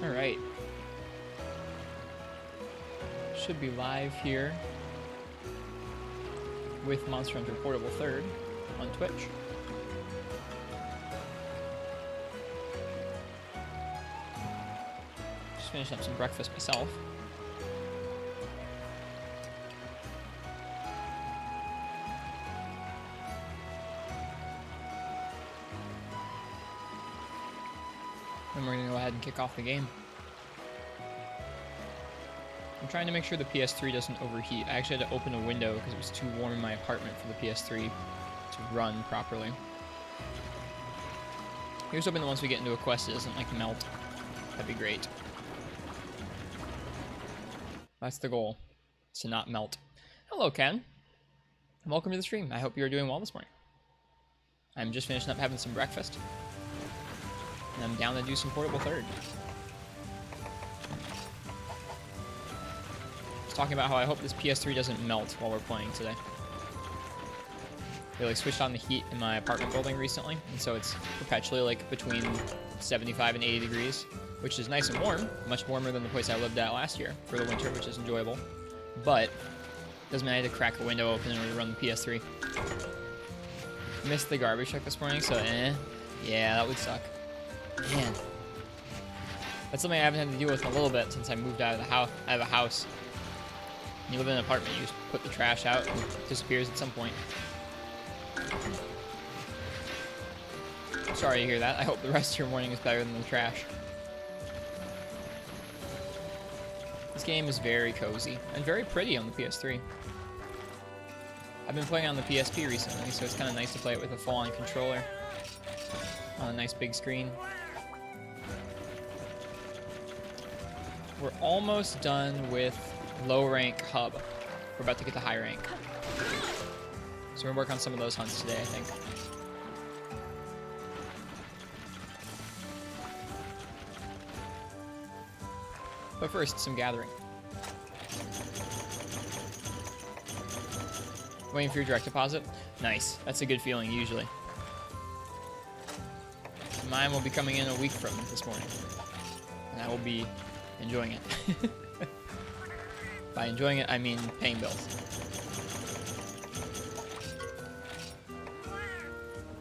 Alright. Should be live here with Monster Hunter Portable 3rd on Twitch. Just finishing up some breakfast myself. Then we're going to go ahead and kick off the game. I'm trying to make sure the PS3 doesn't overheat. I actually had to open a window because it was too warm in my apartment for the PS3 to run properly. Here's hoping that once we get into a quest it doesn't like melt. That'd be great. That's the goal, to not melt. Hello, Ken. And welcome to the stream. I hope you're doing well this morning. I'm just finishing up having some breakfast. And I'm down to do some Portable 3rd. Talking about how I hope this PS3 doesn't melt while we're playing today. They like switched on the heat in my apartment building recently, and so it's perpetually like between 75 and 80 degrees, which is nice and warm, much warmer than the place I lived at last year for the winter, which is enjoyable. But doesn't mean I had to crack a window open in order to run the PS3. Missed the garbage truck this morning, so yeah, that would suck. Man, that's something I haven't had to deal with in a little bit since I moved out of a house. You live in an apartment, you just put the trash out and it disappears at some point. Sorry to hear that. I hope the rest of your morning is better than the trash. This game is very cozy and very pretty on the PS3. I've been playing on the PSP recently, so it's kind of nice to play it with a full-on controller on a nice big screen. We're almost done with low rank hub. We're about to get to high rank. So we're gonna work on some of those hunts today, I think. But first, some gathering. Waiting for your direct deposit? Nice. That's a good feeling, usually. Mine will be coming in a week from this morning. And I will be enjoying it. By enjoying it, I mean paying bills.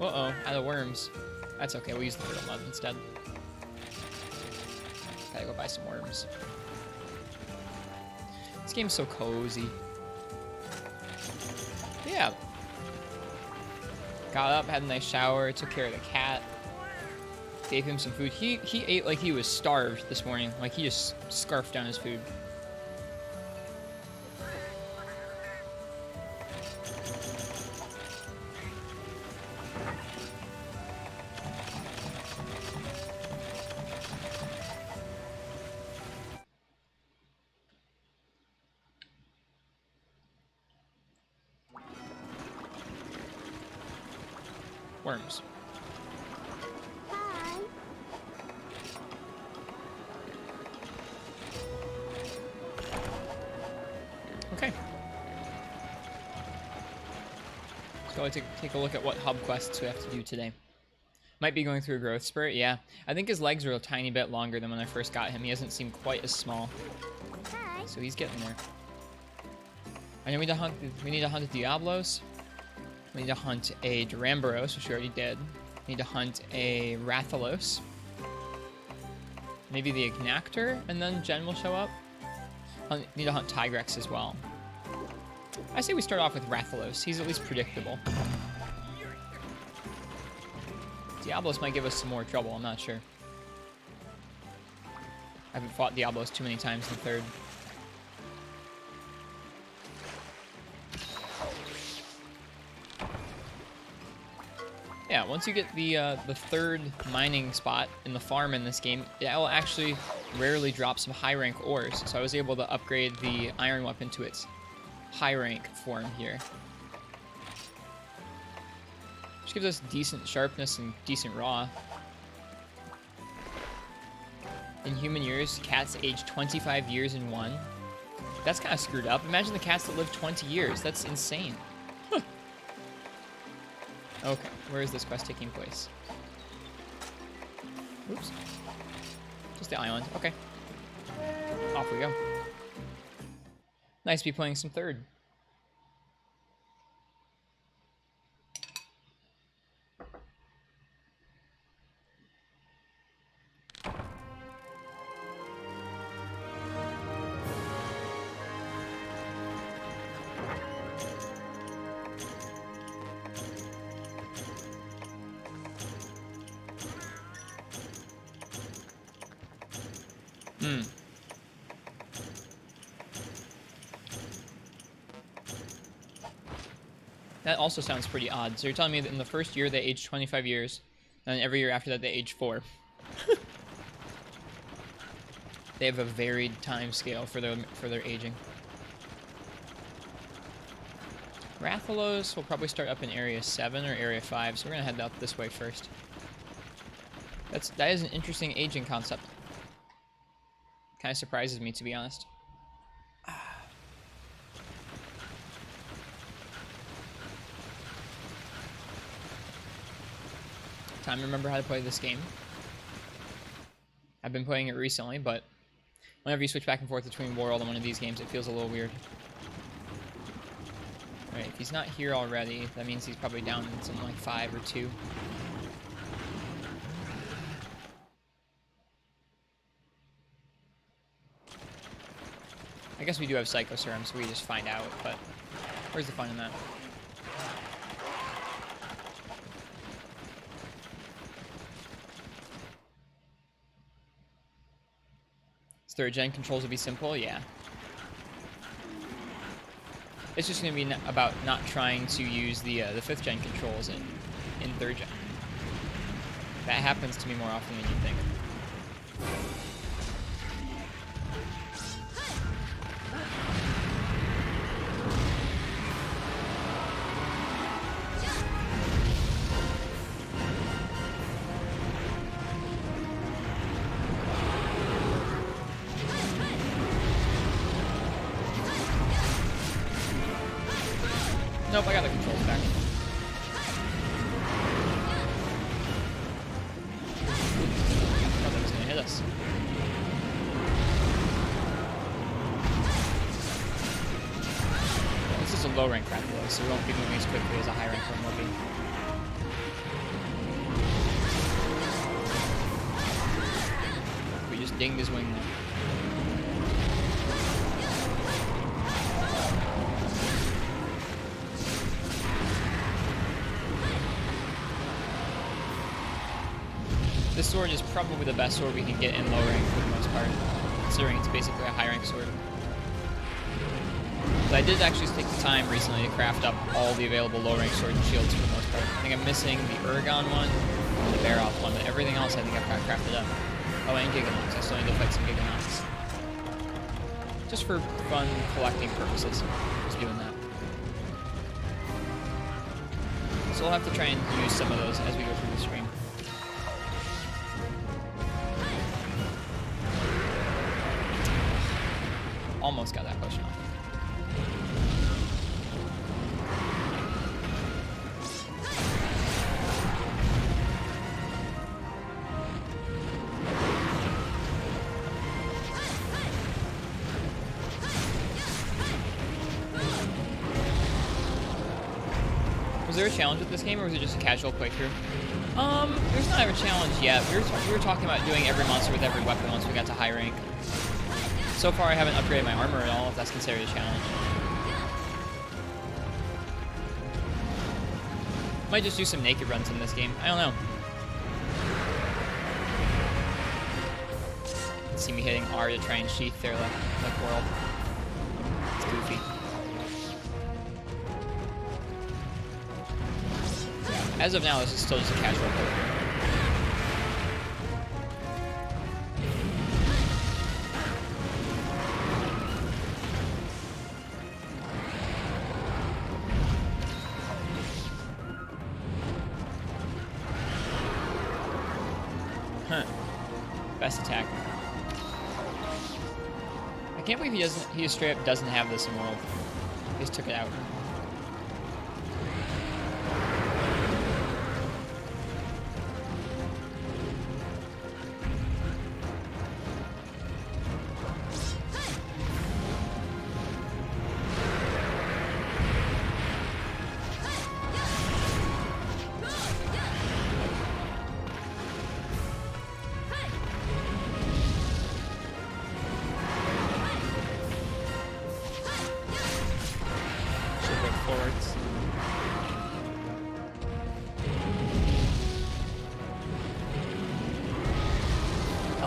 Uh-oh, out of worms. That's okay, we'll use the turtle mud instead. Gotta go buy some worms. This game's so cozy. Yeah. Got up, had a nice shower, took care of the cat. Gave him some food. He ate like he was starved this morning. Like he just scarfed down his food. Worms. Hi. Okay. So I take a look at what hub quests we have to do today. Might be going through a growth spurt, yeah. I think his legs are a tiny bit longer than when I first got him. He doesn't seem quite as small. Hi. So he's getting there. I know we need to hunt a Diablos. We need to hunt a Duramboros, which we already did. We need to hunt a Rathalos. Maybe the Ignactor, and then Jen will show up. Need to hunt Tigrex as well. I say we start off with Rathalos. He's at least predictable. Diablos might give us some more trouble, I'm not sure. I haven't fought Diablos too many times in 3rd. Yeah, once you get the 3rd mining spot in the farm in this game, it will actually rarely drop some high rank ores. So I was able to upgrade the iron weapon to its high rank form here. Which gives us decent sharpness and decent raw. In human years, cats age 25 years in one. That's kind of screwed up. Imagine the cats that live 20 years. That's insane. Huh. Okay, where is this quest taking place? Oops. It's the island. Okay. Off we go. Nice to be playing some third. That also sounds pretty odd. So you're telling me that in the first year they aged 25 years, and every year after that they age 4. They have a varied time scale for their aging. Rathalos will probably start up in Area 7 or Area 5, so we're gonna head out this way first. That is an interesting aging concept. Kind of surprises me, to be honest. Time to remember how to play this game. I've been playing it recently, but whenever you switch back and forth between World and one of these games, it feels a little weird. Alright, if he's not here already, that means he's probably down in something like 5 or 2. I guess we do have Psycho Serum, so we just find out, but where's the fun in that? Third gen controls would be simple, yeah. It's just going to be about not trying to use the 5th gen controls in third gen. That happens to me more often than you think. Nope, I got the controls back. Thought that was gonna hit us. Well, this is a low rank Rathalos, so we won't be moving as quickly as a high rank one will be. We just dinged his wing there. This sword is probably the best sword we can get in low rank for the most part, considering it's basically a high rank sword. But I did actually take the time recently to craft up all the available low rank sword and shields for the most part. I think I'm missing the Urgon one and the Baroth one, but everything else I think I've got crafted up. Oh, and Giganox. I still need to fight some Giganox. Just for fun collecting purposes. Just doing that. So we'll have to try and use some of those as we go through the stream. Almost got that potion off. Was there a challenge with this game, or was it just a casual playthrough? There's not a challenge yet. We were talking about doing every monster with every weapon once we got to high rank. So far, I haven't upgraded my armor at all, if that's considered a challenge. Might just do some naked runs in this game. I don't know. See me hitting R to try and sheath there like World. It's goofy. As of now, this is still just a casual playthrough. Best attack. I can't believe he just straight up doesn't have this in World. He just took it out.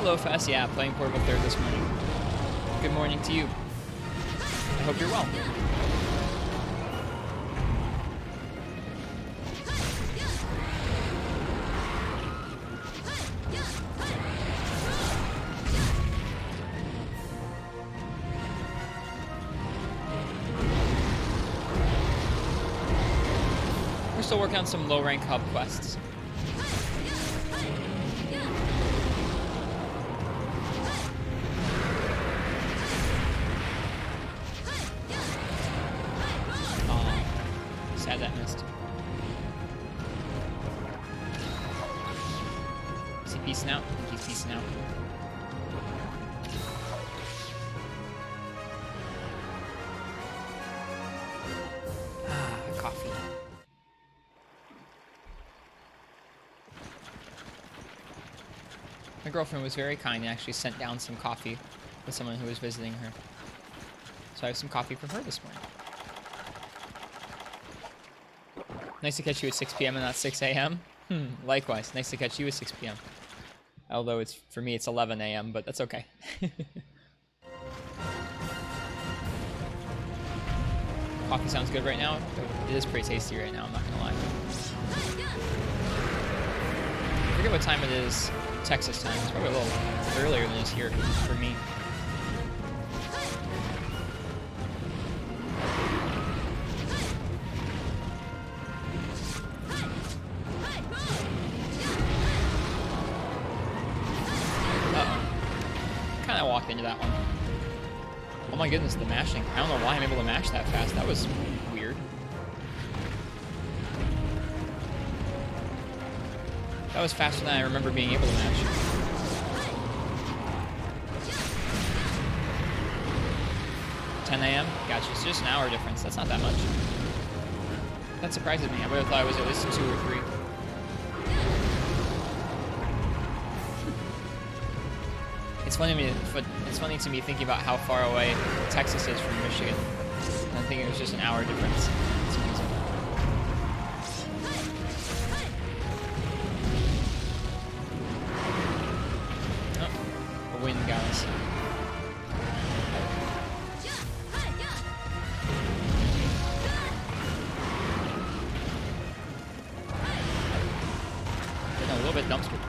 Hello, Fess. Yeah, playing Portable 3rd this morning. Good morning to you. I hope you're well. We're still working on some low-rank hub quests. Sad that missed. Is he peacing out? I think he's peacing out. Coffee. My girlfriend was very kind and actually sent down some coffee with someone who was visiting her. So I have some coffee for her this morning. Nice to catch you at 6 p.m. and not 6 a.m. Likewise, nice to catch you at 6 p.m. Although it's for me it's 11 a.m., but that's okay. Coffee sounds good right now. It is pretty tasty right now, I'm not gonna lie. I forget what time it is Texas time. It's probably a little earlier than it is here for me. I walked into that one. Oh my goodness, the mashing. I don't know why I'm able to mash that fast. That was weird. That was faster than I remember being able to mash. $10 a.m.? Gotcha. It's just an hour difference. That's not that much. That surprises me. I would have thought it was at least 2 or 3. It's funny to me thinking about how far away Texas is from Michigan. And I think it was just an hour difference. It's amazing. Oh, the wind got us. Getting a little bit dumpster.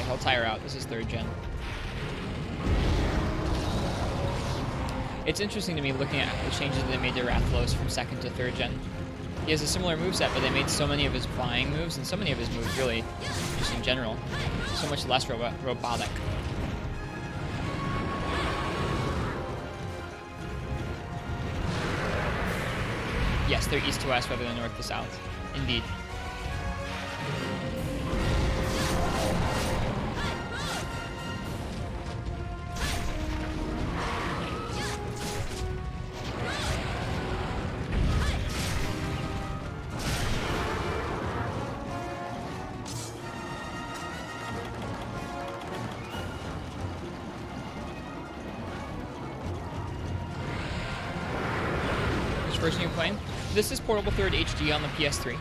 He'll tire out. This is 3rd gen. It's interesting to me looking at the changes that they made to Rathalos from 2nd to 3rd gen. He has a similar moveset, but they made so many of his flying moves and so many of his moves really, just in general, so much less robotic. Yes, they're east to west rather than north to south. Indeed. First new plane. This is Portable 3rd HD on the PS3.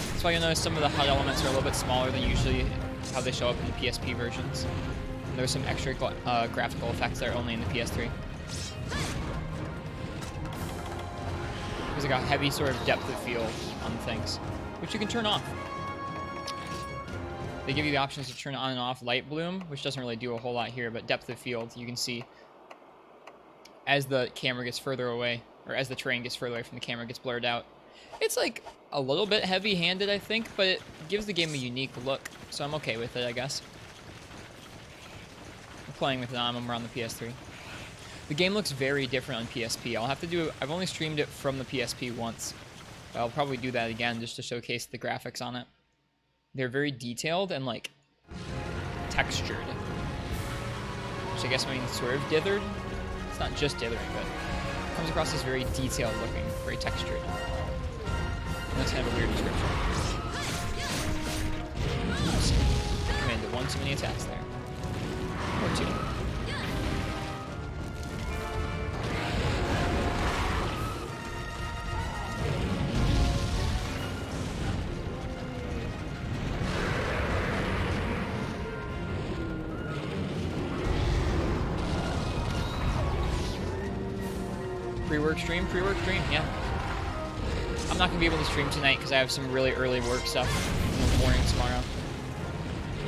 That's why you'll notice some of the HUD elements are a little bit smaller than usually how they show up in the PSP versions. And there's some extra graphical effects that are only in the PS3. Because it got heavy sort of depth of field on things, which you can turn off. They give you the options to turn on and off light bloom, which doesn't really do a whole lot here, but depth of field, you can see as the camera gets further away, or as the terrain gets further away from the camera, it gets blurred out. It's like a little bit heavy-handed, I think, but it gives the game a unique look, so I'm okay with it, I guess. I'm playing with it on when we're on the PS3. The game looks very different on PSP. I've only streamed it from the PSP once, but I'll probably do that again just to showcase the graphics on it. They're very detailed and, like, textured. Which I guess means sort of dithered. It's not just dithering, but it comes across as very detailed looking, very textured. And that's kind of a weird description. the attacks there. Or 2. Pre-work stream, yeah. I'm not going to be able to stream tonight because I have some really early work stuff in the morning tomorrow.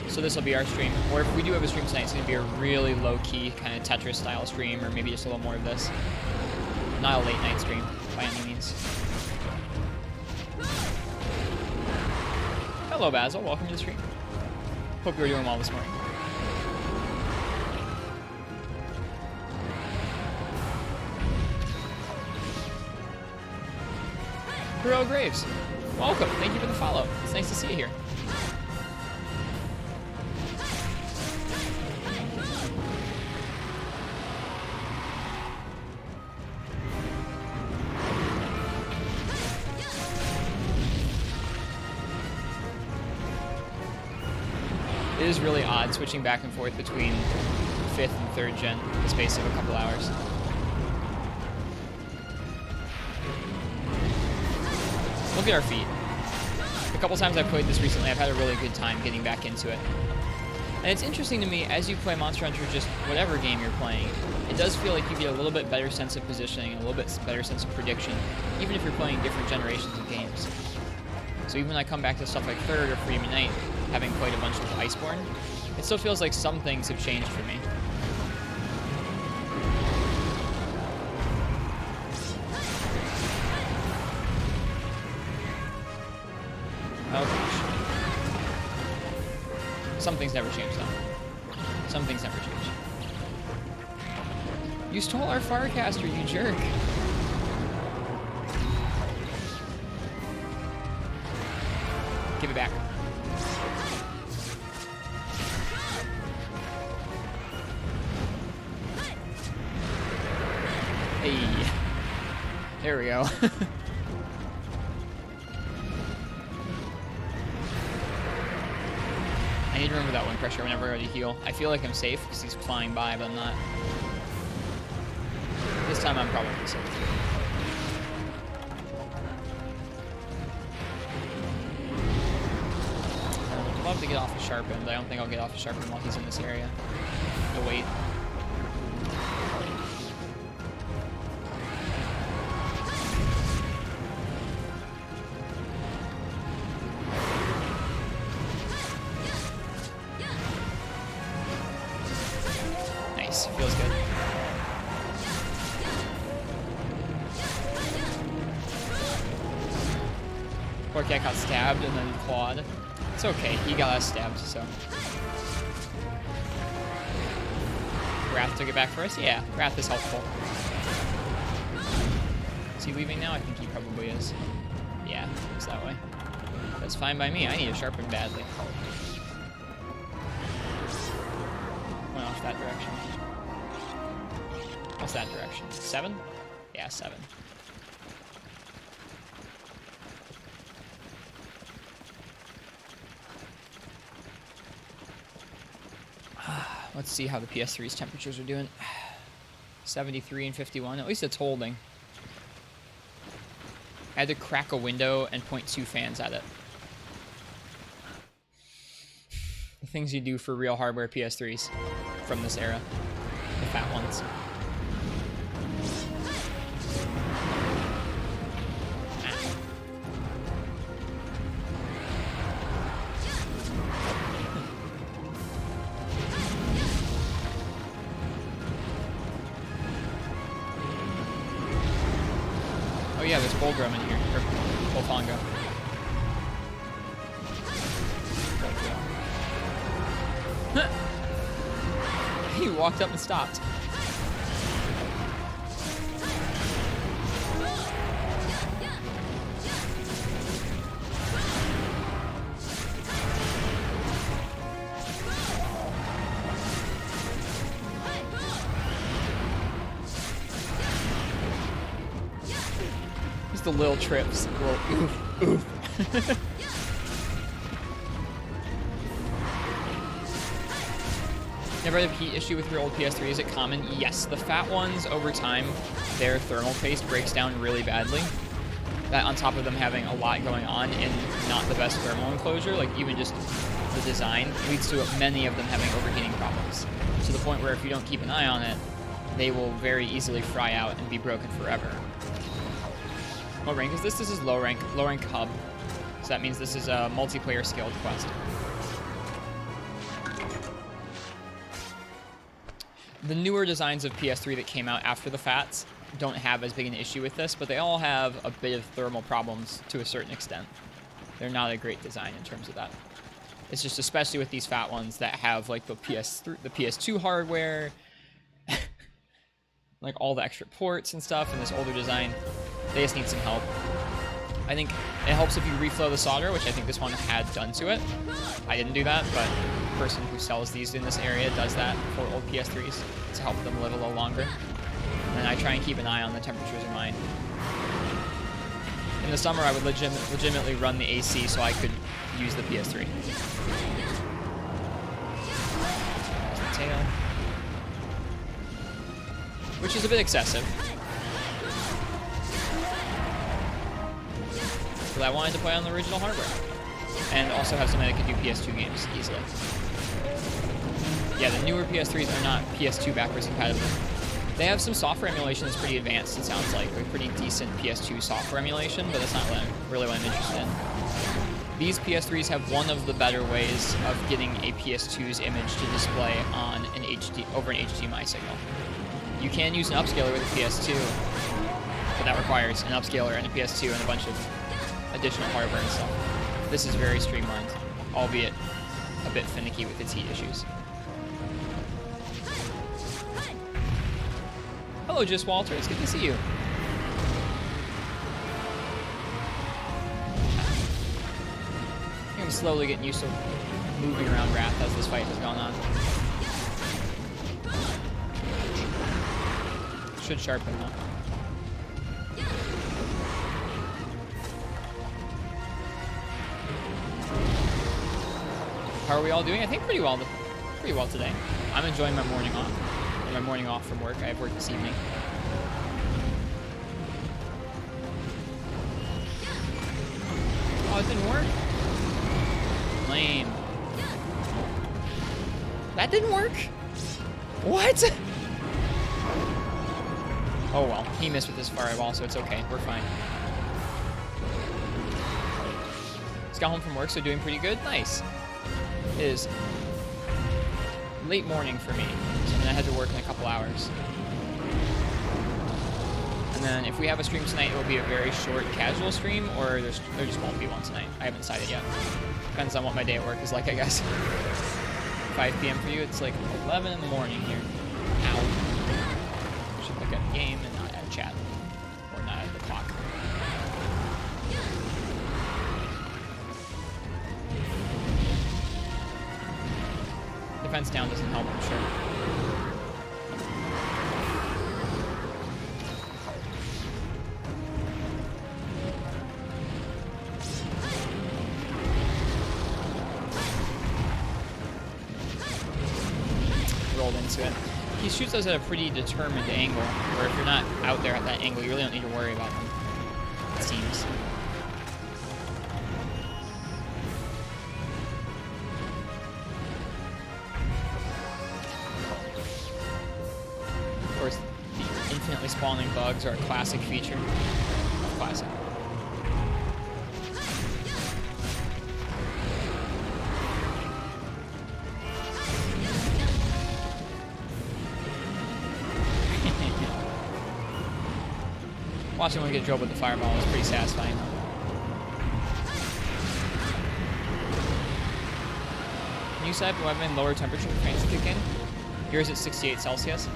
So this will be our stream. Or if we do have a stream tonight, it's going to be a really low-key kind of Tetris-style stream, or maybe just a little more of this. Not a late-night stream, by any means. Hello, Basil. Welcome to the stream. Hope you're doing well this morning. Hero Graves, welcome. Thank you for the follow. It's nice to see you here. It is really odd switching back and forth between 5th and 3rd gen in the space of a couple hours. Look at our feet. A couple times I've played this recently, I've had a really good time getting back into it. And it's interesting to me, as you play Monster Hunter, just whatever game you're playing, it does feel like you get a little bit better sense of positioning, a little bit better sense of prediction, even if you're playing different generations of games. So even when I come back to stuff like 3rd or Free Night, having played a bunch of Iceborne, it still feels like some things have changed for me. Oh gosh. Some things never change though. Some things never change. You stole our Firecaster, you jerk. Give it back. Hey. There we go. I need to remember that one pressure whenever I already heal. I feel like I'm safe because he's flying by, but I'm not. This time I'm probably safe. I'd love to get off of Sharpened, but I don't think I'll get off of Sharpened while he's in this area. We'll wait. Nice, feels good. Poor cat got stabbed and then clawed. It's okay, he got us stabbed, so. Wrath took it back for us? Yeah, Wrath is helpful. Is he leaving now? I think he probably is. Yeah, looks that way. That's fine by me. I need to sharpen badly. Went off that direction. What's that direction? 7? Yeah, 7. Let's see how the PS3's temperatures are doing. 73 and 51. At least it's holding. I had to crack a window and point 2 fans at it. The things you do for real hardware PS3s from this era. The fat ones. Oh yeah, there's Bullgrum in here, or Bullfongo. He walked up and stopped. The little trips. Little oof, oof. Never had a heat issue with your old PS3. Is it common? Yes. The fat ones, over time, their thermal paste breaks down really badly. That on top of them having a lot going on and not the best thermal enclosure, like even just the design, leads to many of them having overheating problems. To the point where if you don't keep an eye on it, they will very easily fry out and be broken forever. What rank is this? This is low rank hub. So that means this is a multiplayer scaled quest. The newer designs of PS3 that came out after the Fats don't have as big an issue with this, but they all have a bit of thermal problems to a certain extent. They're not a great design in terms of that. It's just especially with these fat ones that have like the PS2 hardware, like all the extra ports and stuff, and this older design, they just need some help. I think it helps if you reflow the solder, which I think this one had done to it. I didn't do that, but the person who sells these in this area does that for old PS3s to help them live a little longer. And I try and keep an eye on the temperatures of mine. In the summer, I would legitimately run the AC so I could use the PS3. There's the tail. Which is a bit excessive. But I wanted to play on the original hardware. And also have something that could do PS2 games easily. Yeah, the newer PS3s are not PS2 backwards compatible. They have some software emulation that's pretty advanced, it sounds like. A pretty decent PS2 software emulation, but that's not really what I'm interested in. These PS3s have one of the better ways of getting a PS2's image to display on an over an HDMI signal. You can use an upscaler with a PS2, but that requires an upscaler and a PS2 and a bunch of additional hardware and stuff. This is very streamlined, albeit a bit finicky with its heat issues. Hello, Just Walter. It's good to see you. I'm slowly getting used to moving around Wrath as this fight has gone on. Should sharpen though. How are we all doing? I think pretty well today. I'm enjoying my morning off. My morning off from work. I have work this evening. Oh, it didn't work? Lame. That didn't work? What? Oh well, he missed with his fireball, so it's okay. We're fine. Just got home from work, so doing pretty good. Nice. It is late morning for me, and I had to work in a couple hours. And then if we have a stream tonight, it will be a very short casual stream, or there just won't be one tonight. I haven't decided yet. Depends on what my day at work is like, I guess. 5 p.m. for you, it's like 11 in the morning here. Ow. Should look at the game and not at chat. Or not at the clock. Defense down doesn't help, I'm sure. Rolled into it. He shoots those at a pretty determined angle, where if you're not out there at that angle, you really don't need to worry about them, it seems. Of course, the infinitely spawning bugs are a classic feature. Classic. Watching one get drilled with the fireball was pretty satisfying. Can you set up your weapon lower temperature for fans to kick in? Yours at 68 Celsius.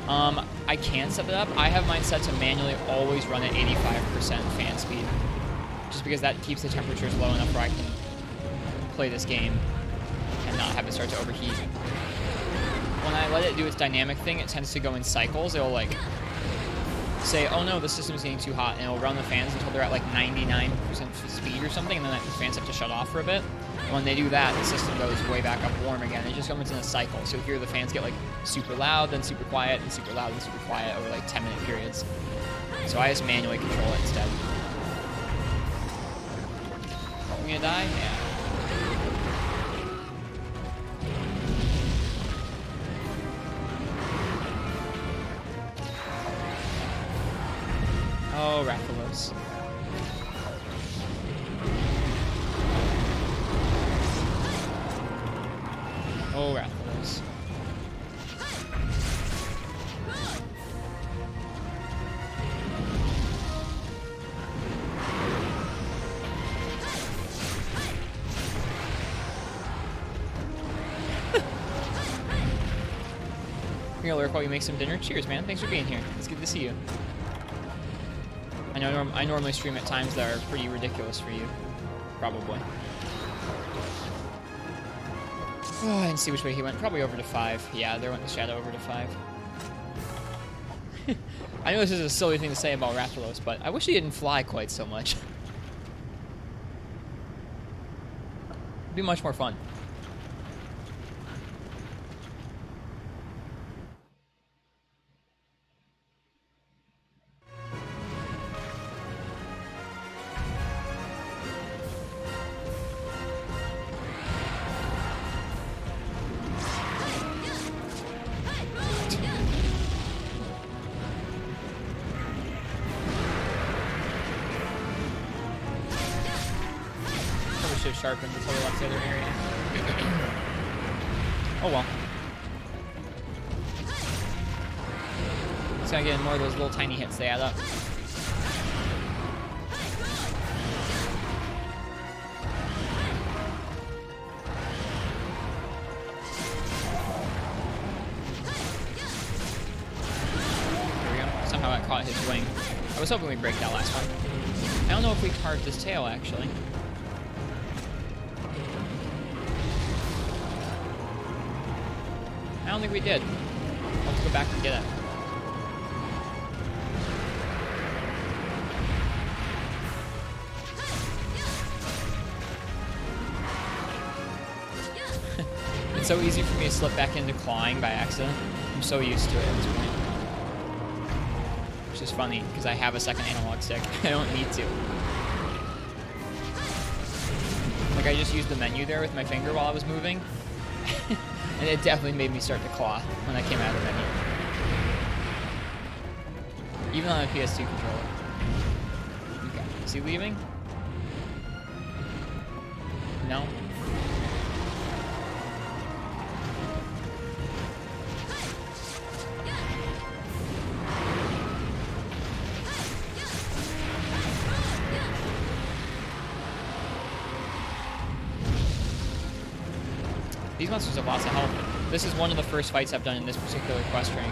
I can set that up. I have mine set to manually always run at 85% fan speed. Just because that keeps the temperatures low enough where I can play this game and not have it start to overheat. When I let it do its dynamic thing, it tends to go in cycles. It'll like say, oh no, the system's getting too hot, and it'll run the fans until they're at like 99% speed or something, and then the fans have to shut off for a bit. When they do that, the system goes way back up warm again. It just comes in a cycle. So you hear the fans get like super loud, then super quiet, and super loud, and super quiet over like 10-minute periods. So I just manually control it instead. I'm gonna die? Yeah. Oh, Rathalos. Oh, Rathalos. You're gonna lurk while you make some dinner? Cheers, man. Thanks for being here. It's good to see you. I know I normally stream at times that are pretty ridiculous for you. Probably. Oh, I didn't see which way he went. Probably over to 5. Yeah, there went the shadow over to 5. I know this is a silly thing to say about Rathalos, but I wish he didn't fly quite so much. It'd be much more fun. Sharpened before we left the other area. Oh well. Just gotta get in more of those little tiny hits, they add up. There we go. Somehow I caught his wing. I was hoping we'd break that last one. I don't know if we carved his tail actually. I don't think we did. I'll have to go back and get it. It's so easy for me to slip back into clawing by accident. I'm so used to it at this point. Which is funny, because I have a second analog stick. I don't need to. Like, I just used the menu there with my finger while I was moving. And it definitely made me start to claw when I came out of the menu. Even on a PS2 controller. Okay. Is he leaving? No? These monsters have lots of health. This is one of the first fights I've done in this particular quest rank.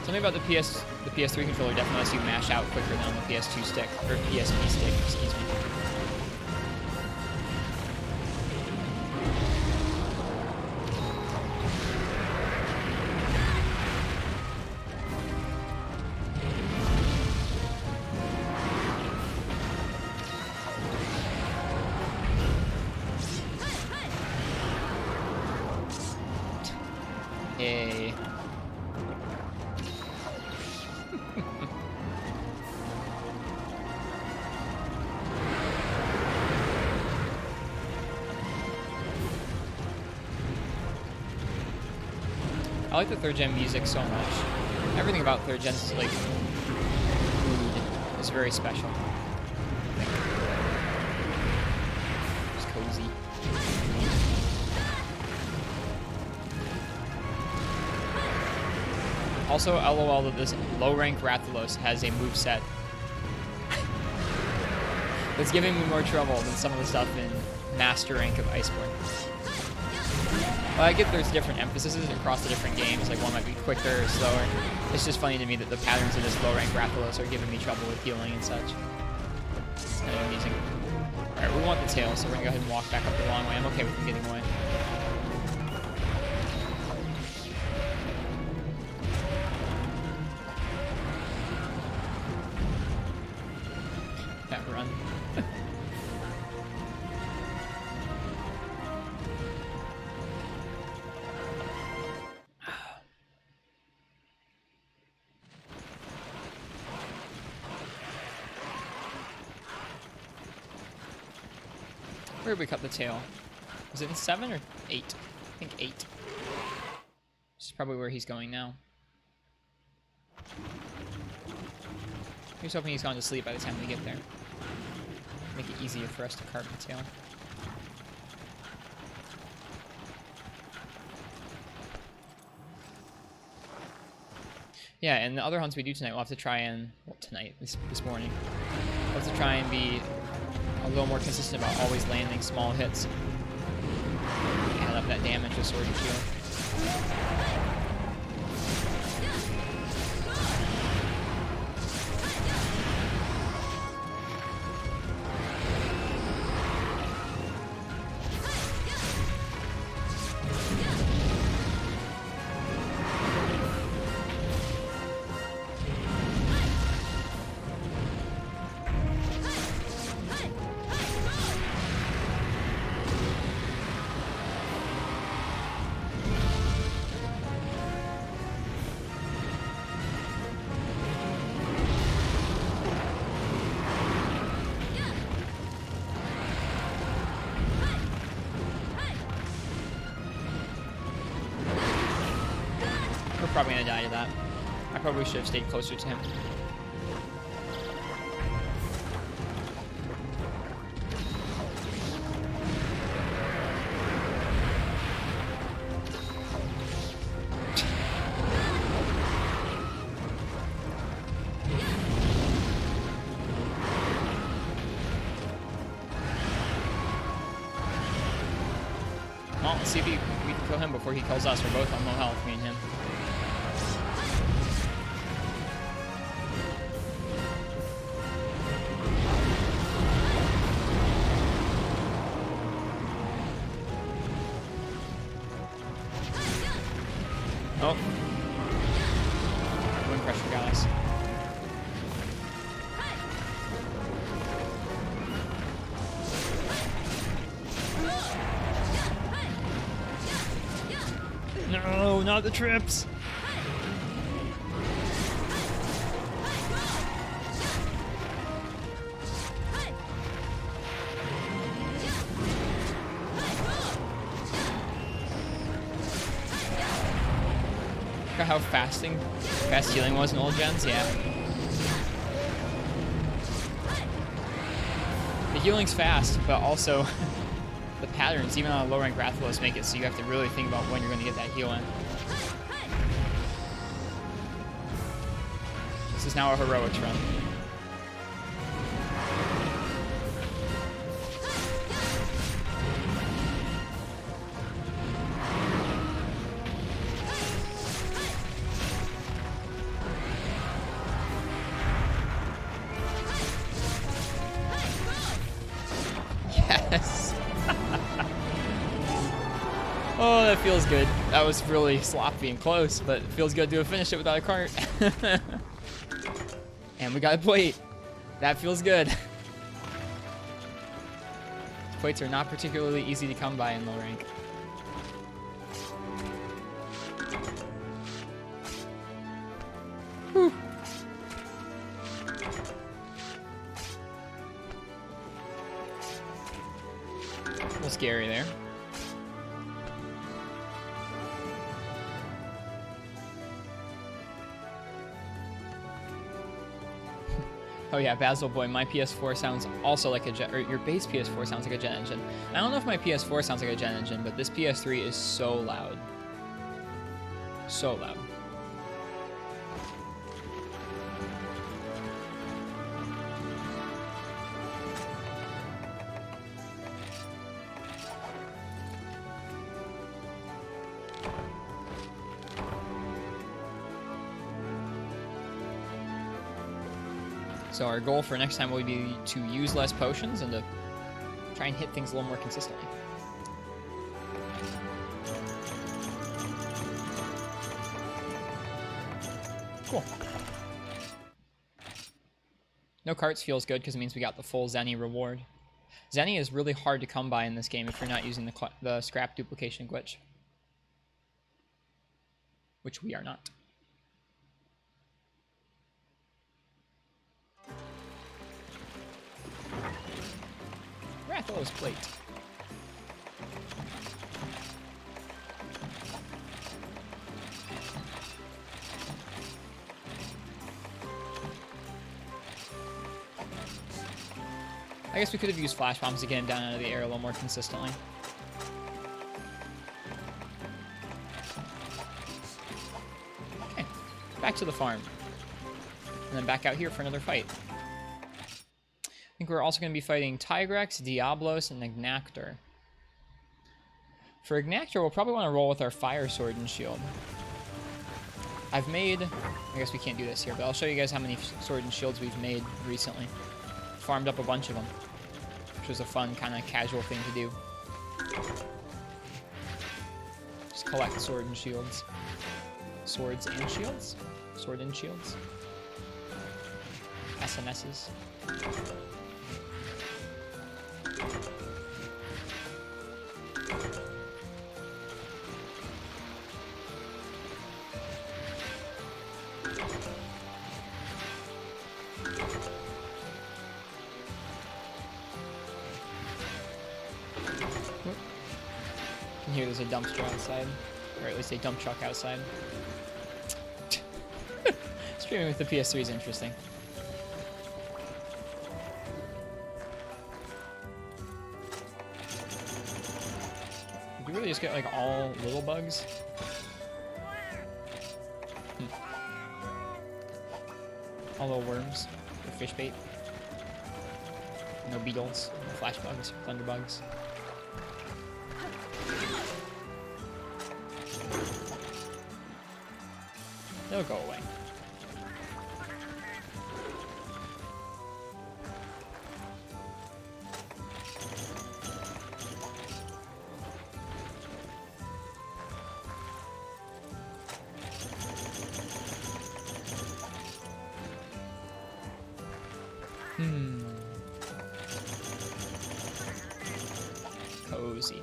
Something about the PS3 controller definitely lets you mash out quicker than on the PS2 stick, or PSP stick, excuse me. Yay. I like the 3rd gen music so much. Everything about 3rd gen's like mood is very special. It's cozy. Also, LOL that this low-rank Rathalos has a moveset that's giving me more trouble than some of the stuff in Master Rank of Iceborne. Well, I get there's different emphases across the different games, like one might be quicker or slower. It's just funny to me that the patterns of this low-rank Rathalos are giving me trouble with healing and such. It's kind of amusing. Alright, we want the tail, so we're gonna go ahead and walk back up the long way. I'm okay with him getting away. that run. Where did we cut the tail? Was it in 7 or 8? I think 8. This is probably where he's going now. He's hoping he's gone to sleep by the time we get there. Make it easier for us to carve the tail. Yeah, and the other hunts we do tonight, we'll have to try and... Well, tonight, this morning. We'll have to try and be a little more consistent about always landing small hits. Add up that damage with Sword and Shield. Probably gonna die to that. I probably should have stayed closer to him. Well, let's see if we can kill him before he kills us. We're both on low health, me and him. Oh. Wind pressure got us. No, not the trips. Look at how fast healing was in old gens, yeah. The healing's fast, but also the patterns, even on a low rank Rathalos, make it so you have to really think about when you're going to get that heal in. This is now a heroics run. Yes. Oh, that feels good. That was really sloppy and close, but it feels good to finish it without a cart. And we got a plate. That feels good. Plates are not particularly easy to come by in low rank. Whew. A little scary there. Oh yeah, Basil Boy, my PS4 sounds also like a jet, or your base PS4 sounds like a jet engine. I don't know if my PS4 sounds like a jet engine, but this PS3 is so loud. So loud. So our goal for next time will be to use less potions and to try and hit things a little more consistently. Cool. No carts feels good because it means we got the full Zenny reward. Zenny is really hard to come by in this game if you're not using the scrap duplication glitch. Which we are not. Rathalos plate. I guess we could have used flash bombs to get him down out of the air a little more consistently. Okay, back to the farm. And then back out here for another fight. I think we're also going to be fighting Tigrex, Diablos, and Ignactor. For Ignactor, we'll probably want to roll with our Fire Sword and Shield. I've made... I guess we can't do this here, but I'll show you guys how many Sword and Shields we've made recently. Farmed up a bunch of them, which was a fun kind of casual thing to do. Just collect Sword and Shields. Swords and Shields? Sword and Shields. SMSs. Here there's a dumpster outside, or at least a dump truck outside. Streaming with the PS3 is interesting. Did we really just get like all little bugs? All little worms, or fish bait. No beetles, no flash bugs, thunder bugs. They'll go away. Cozy.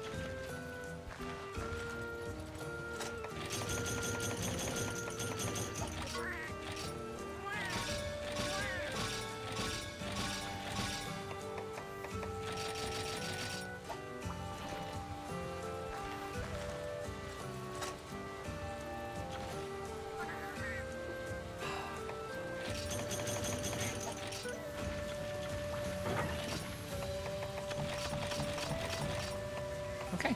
Okay.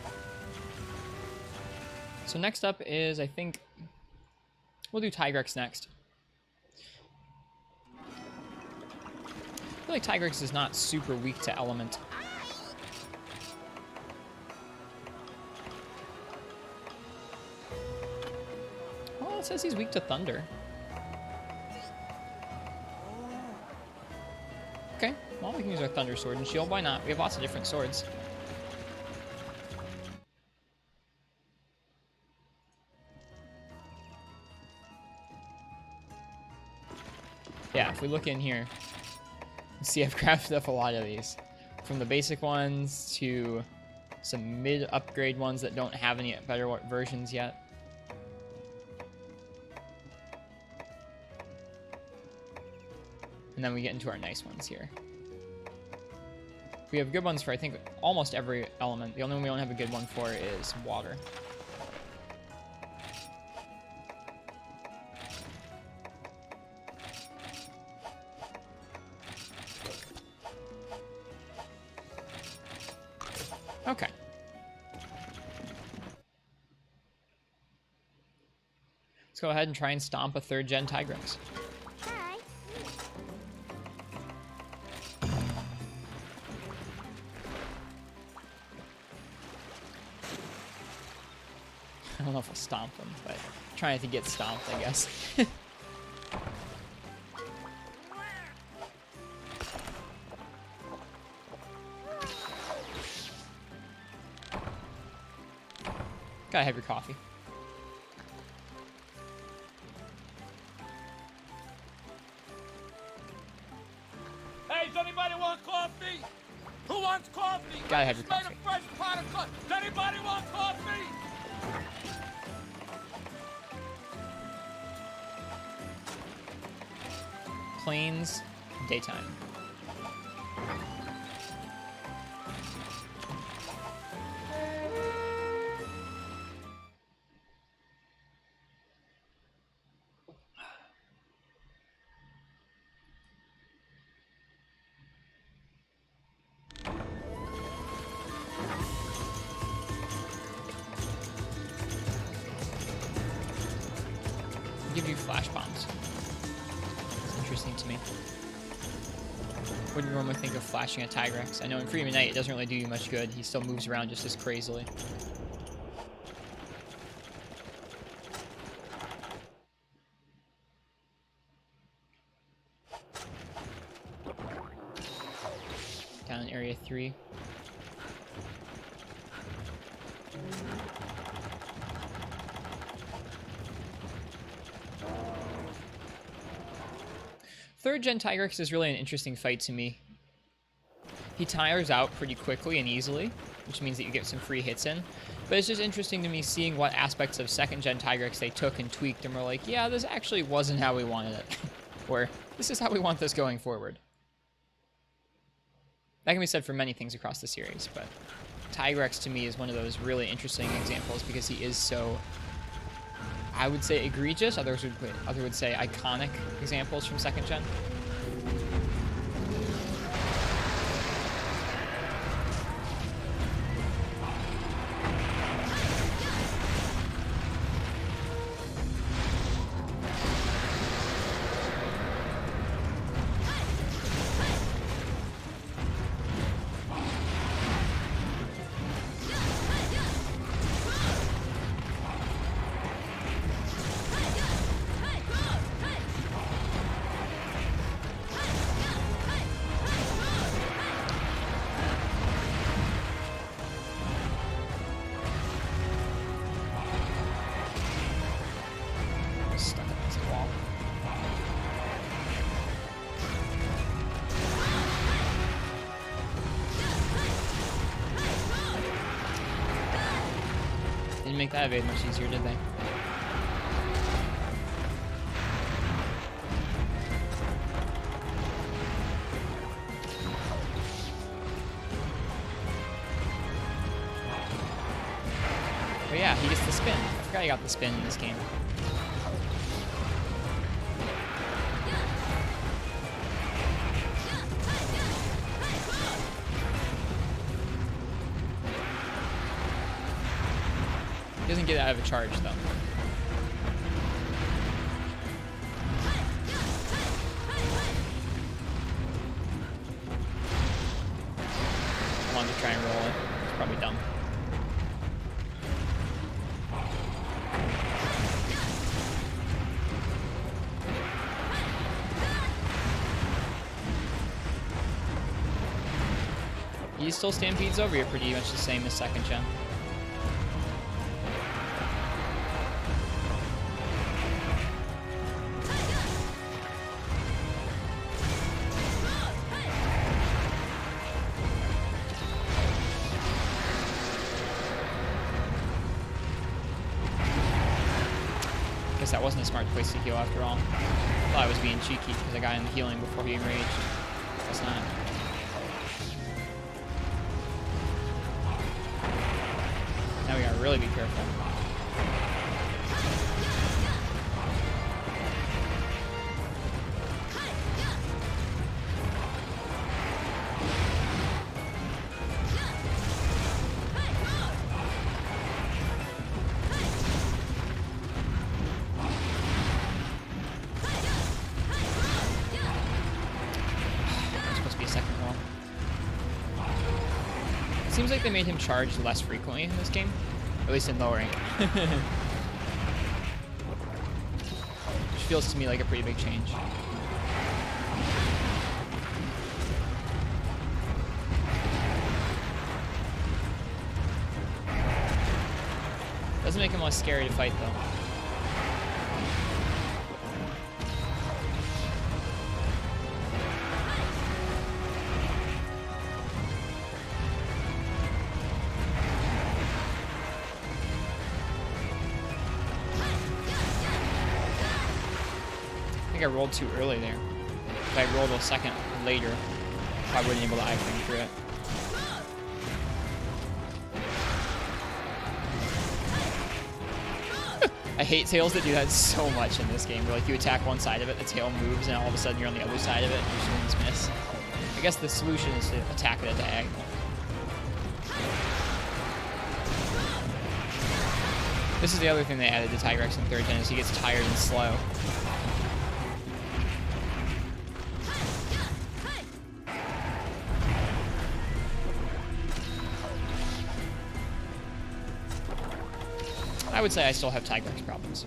So next up is, I think, we'll do Tigrex next. I feel like Tigrex is not super weak to element. Well, it says he's weak to thunder. Okay, well, we can use our Thunder Sword and Shield. Why not? We have lots of different swords. Yeah, if we look in here, see I've crafted up a lot of these. From the basic ones to some mid-upgrade ones that don't have any better versions yet. And then we get into our nice ones here. We have good ones for, I think, almost every element. The only one we don't have a good one for is water. Okay. Let's go ahead and try and stomp a 3rd gen Tigrex. Hi. I don't know if I'll stomp them, but I'm trying to get stomped, I guess. Gotta have your coffee. Anybody want coffee? Who wants coffee? Gotta have your Made coffee. a fresh pot of coffee. Does anybody want coffee? Plains, daytime. Give you flash bombs. It's interesting to me. Wouldn't normally think of flashing a Tigrex. I know in Freedom Knight it doesn't really do you much good. He still moves around just as crazily. Down in Area 3. Third gen Tigrex is really an interesting fight to me. He tires out pretty quickly and easily, which means that you get some free hits in. But it's just interesting to me seeing what aspects of second gen Tigrex they took and tweaked and were like, yeah, this actually wasn't how we wanted it. Or, this is how we want this going forward. That can be said for many things across the series, but Tigrex to me is one of those really interesting examples because he is so, I would say, egregious. Others would say iconic examples from second gen. Stuck against the wall. Didn't make that evade much easier, did they? But yeah, he gets the spin. I forgot he got the spin in this game. He doesn't get out of a charge, though. I wanted to try and roll it. It's probably dumb. He still stampedes over here pretty much the same as second gen. Guess that wasn't a smart place to heal after all. Thought I was being cheeky because I got in healing before he enraged. Guess not. Now we gotta really be careful. Seems like they made him charge less frequently in this game, at least in lower rank. Which feels to me like a pretty big change. Doesn't make him less scary to fight though. think I rolled too early there. If I rolled a second later, I wouldn't be able to iframe through it. I hate tails that do that so much in this game. Where like you attack one side of it, the tail moves, and all of a sudden you're on the other side of it, and your swings miss. I guess the solution is to attack it at diagonal. This is the other thing they added to Tigrex in 3rd gen is he gets tired and slow. I would say I still have Tigrex problems.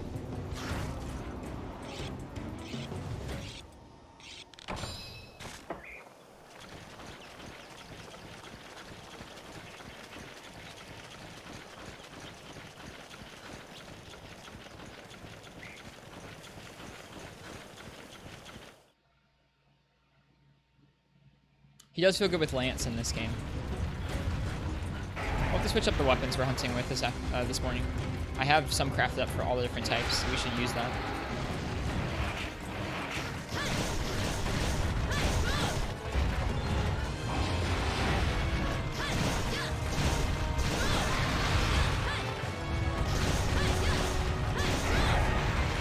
He does feel good with Lance in this game. I'll have to switch up the weapons we're hunting with this morning. I have some crafted up for all the different types, so we should use that.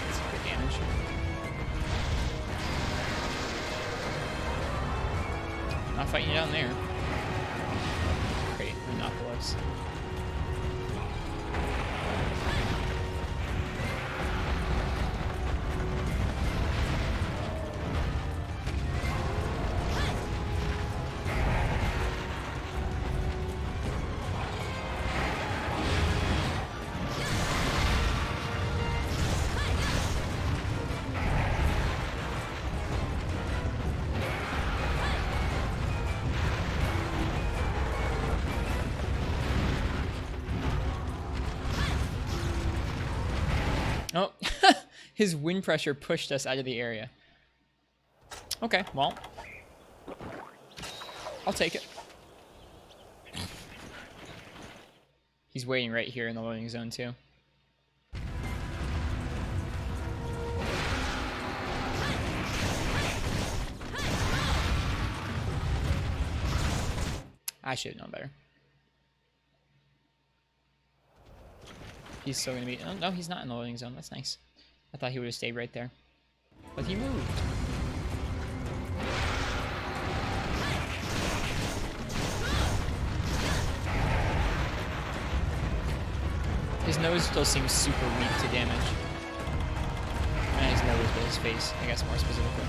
That's good damage. Not fighting you down there. Great, monopolize. Oh, his wind pressure pushed us out of the area. Okay, well, I'll take it. He's waiting right here in the loading zone too. I should have known better. He's still going to be... Oh, no, he's not in the loading zone. That's nice. I thought he would have stayed right there. But he moved. His nose still seems super weak to damage. Not his nose, but his face, I guess, more specifically.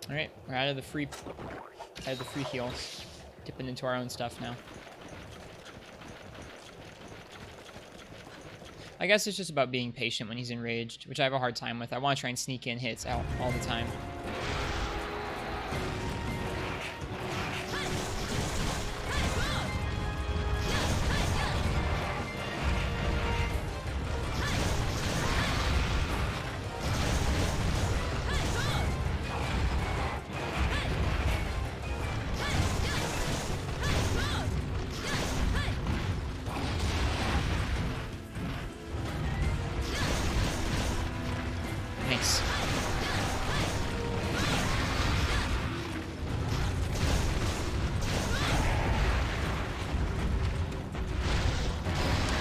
Alright, we're out of the free heals. Dipping into our own stuff now. I guess it's just about being patient when he's enraged, which I have a hard time with. I want to try and sneak in hits out all the time. Nice.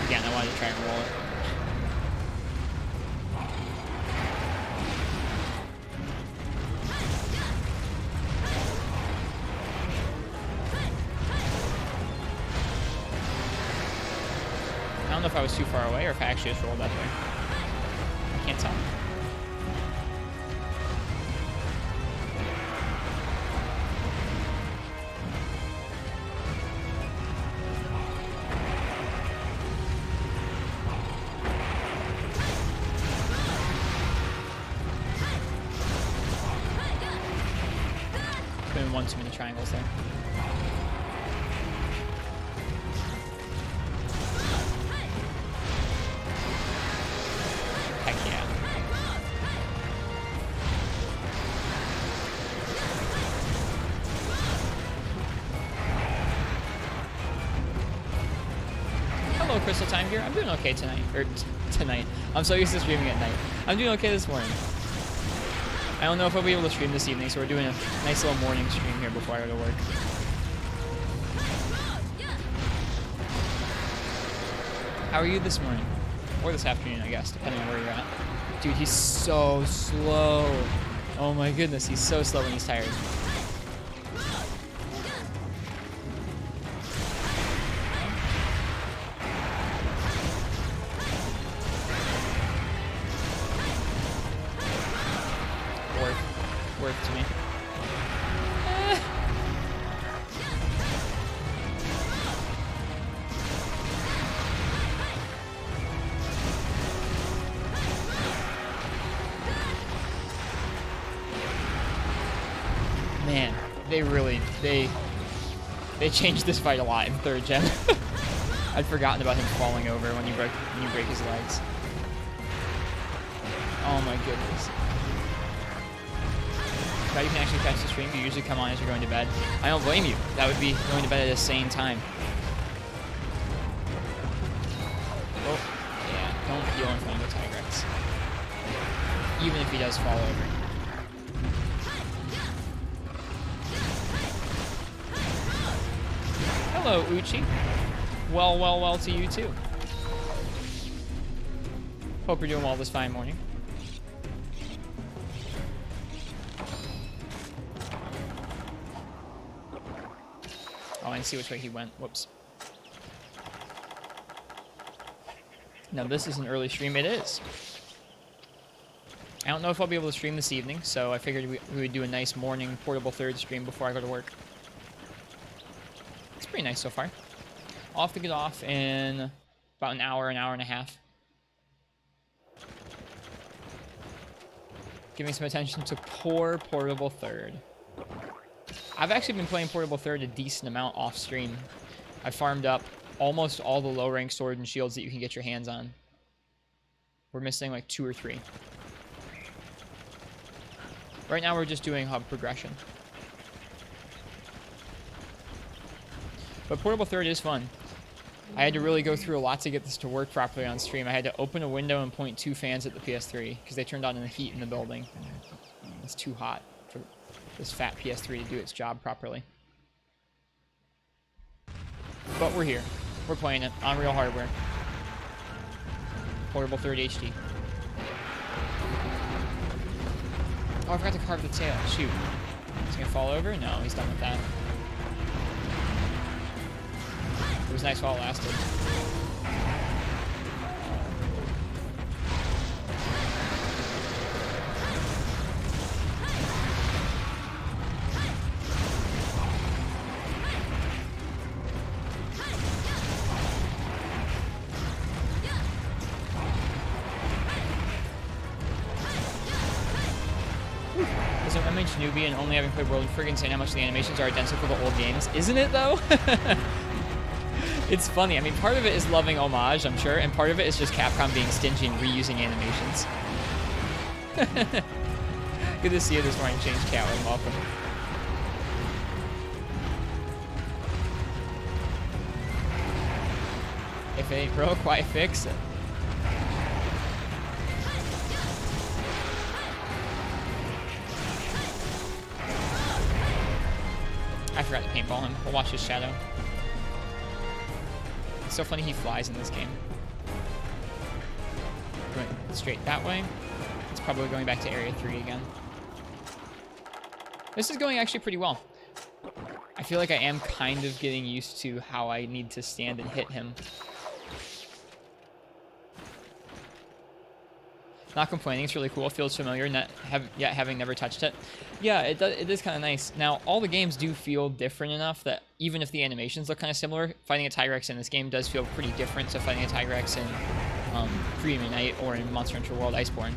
Again, I wanted to try and roll it. I don't know if I was too far away or if I actually just rolled that way. I can't tell. One too many triangles there. Hello, Crystal Time here. I'm doing okay tonight. Tonight. I'm so used to streaming at night. I'm doing okay this morning. I don't know if I'll be able to stream this evening, so we're doing a nice little morning stream here before I go to work. How are you this morning? Or this afternoon, I guess, depending on where you're at. Dude, he's so slow. Oh my goodness, he's so slow when he's tired. Worth to me. Man, they changed this fight a lot in 3rd gen. I'd forgotten about him falling over when you break his legs. Oh my goodness. Glad you can actually catch the stream. You usually come on as you're going to bed. I don't blame you. That would be going to bed at the same time. Oh, yeah. Don't deal in front of the Tigrex. Even if he does fall over. Hello, Uchi. Well to you too. Hope you're doing well this fine morning. Oh, I didn't see which way he went. Whoops. Now, this is an early stream. It is. I don't know if I'll be able to stream this evening, so I figured we would do a nice morning portable 3rd stream before I go to work. It's pretty nice so far. I'll have to get off in about an hour and a half. Giving some attention to poor portable 3rd. I've actually been playing portable 3rd a decent amount off stream. I farmed up almost all the low rank sword and shields that you can get your hands on. We're missing like 2 or 3. Right now we're just doing hub progression. But portable 3rd is fun. I had to really go through a lot to get this to work properly on stream. I had to open a window and point 2 fans at the PS3 because they turned on the heat in the building. It's too hot for this fat PS3 to do its job properly. But we're here. We're playing it on real hardware. Portable 3rd HD. Oh, I forgot to carve the tail. Shoot. He's gonna fall over? No, he's done with that. It was nice while it lasted. As an MH newbie and only having played World of friggin' saying how much the animations are identical to old games, isn't it though? It's funny. I mean, part of it is loving homage, I'm sure, and part of it is just Capcom being stingy and reusing animations. Good to see you this morning, Change Cowling. Welcome. If it ain't broke, why fix it? I forgot to paintball him. We'll watch his shadow. It's so funny he flies in this game. Going straight that way. It's probably going back to Area 3 again. This is going actually pretty well. I feel like I am kind of getting used to how I need to stand and hit him. Not complaining, it's really cool. It feels familiar, yet having never touched it. Yeah, it is kind of nice. Now, all the games do feel different enough that even if the animations look kind of similar, fighting a Tigrex in this game does feel pretty different to fighting a Tigrex in Freedom Unite or in Monster Hunter World Iceborne.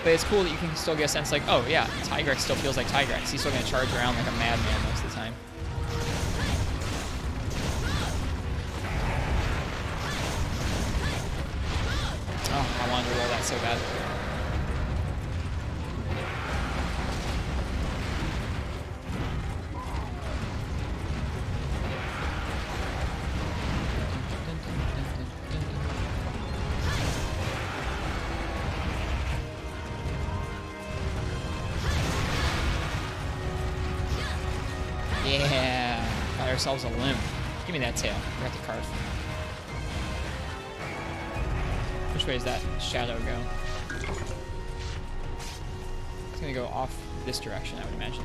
But it's cool that you can still get a sense like, oh yeah, Tigrex still feels like Tigrex. He's still going to charge around like a madman most of the time. Oh, I wanted to roll that so bad. ourselves a limb. Give me that tail. We're at the carve. Which way does that shadow go? It's gonna go off this direction, I would imagine.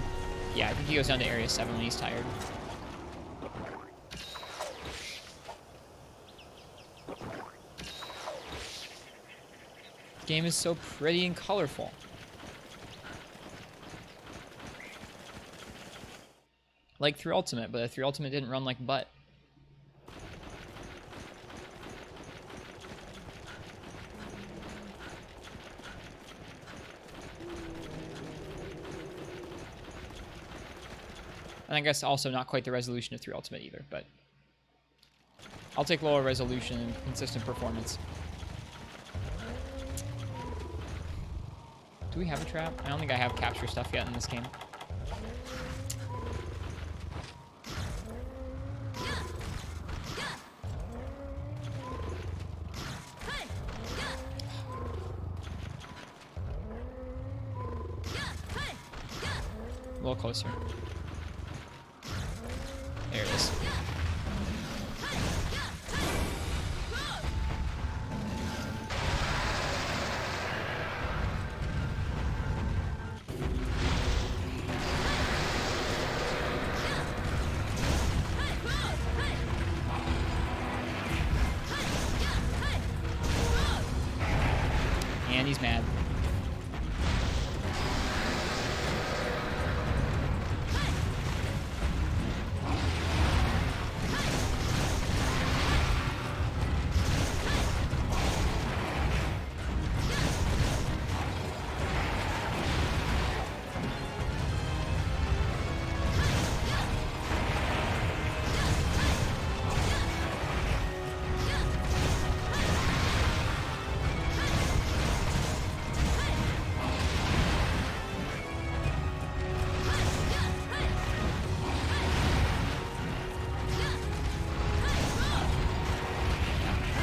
Yeah, I think he goes down to area 7 when he's tired. The game is so pretty and colorful. Like 3 Ultimate, but 3 Ultimate didn't run like butt. And I guess also not quite the resolution of 3 Ultimate either, but I'll take lower resolution and consistent performance. Do we have a trap? I don't think I have capture stuff yet in this game. A little closer. There it is. And he's mad.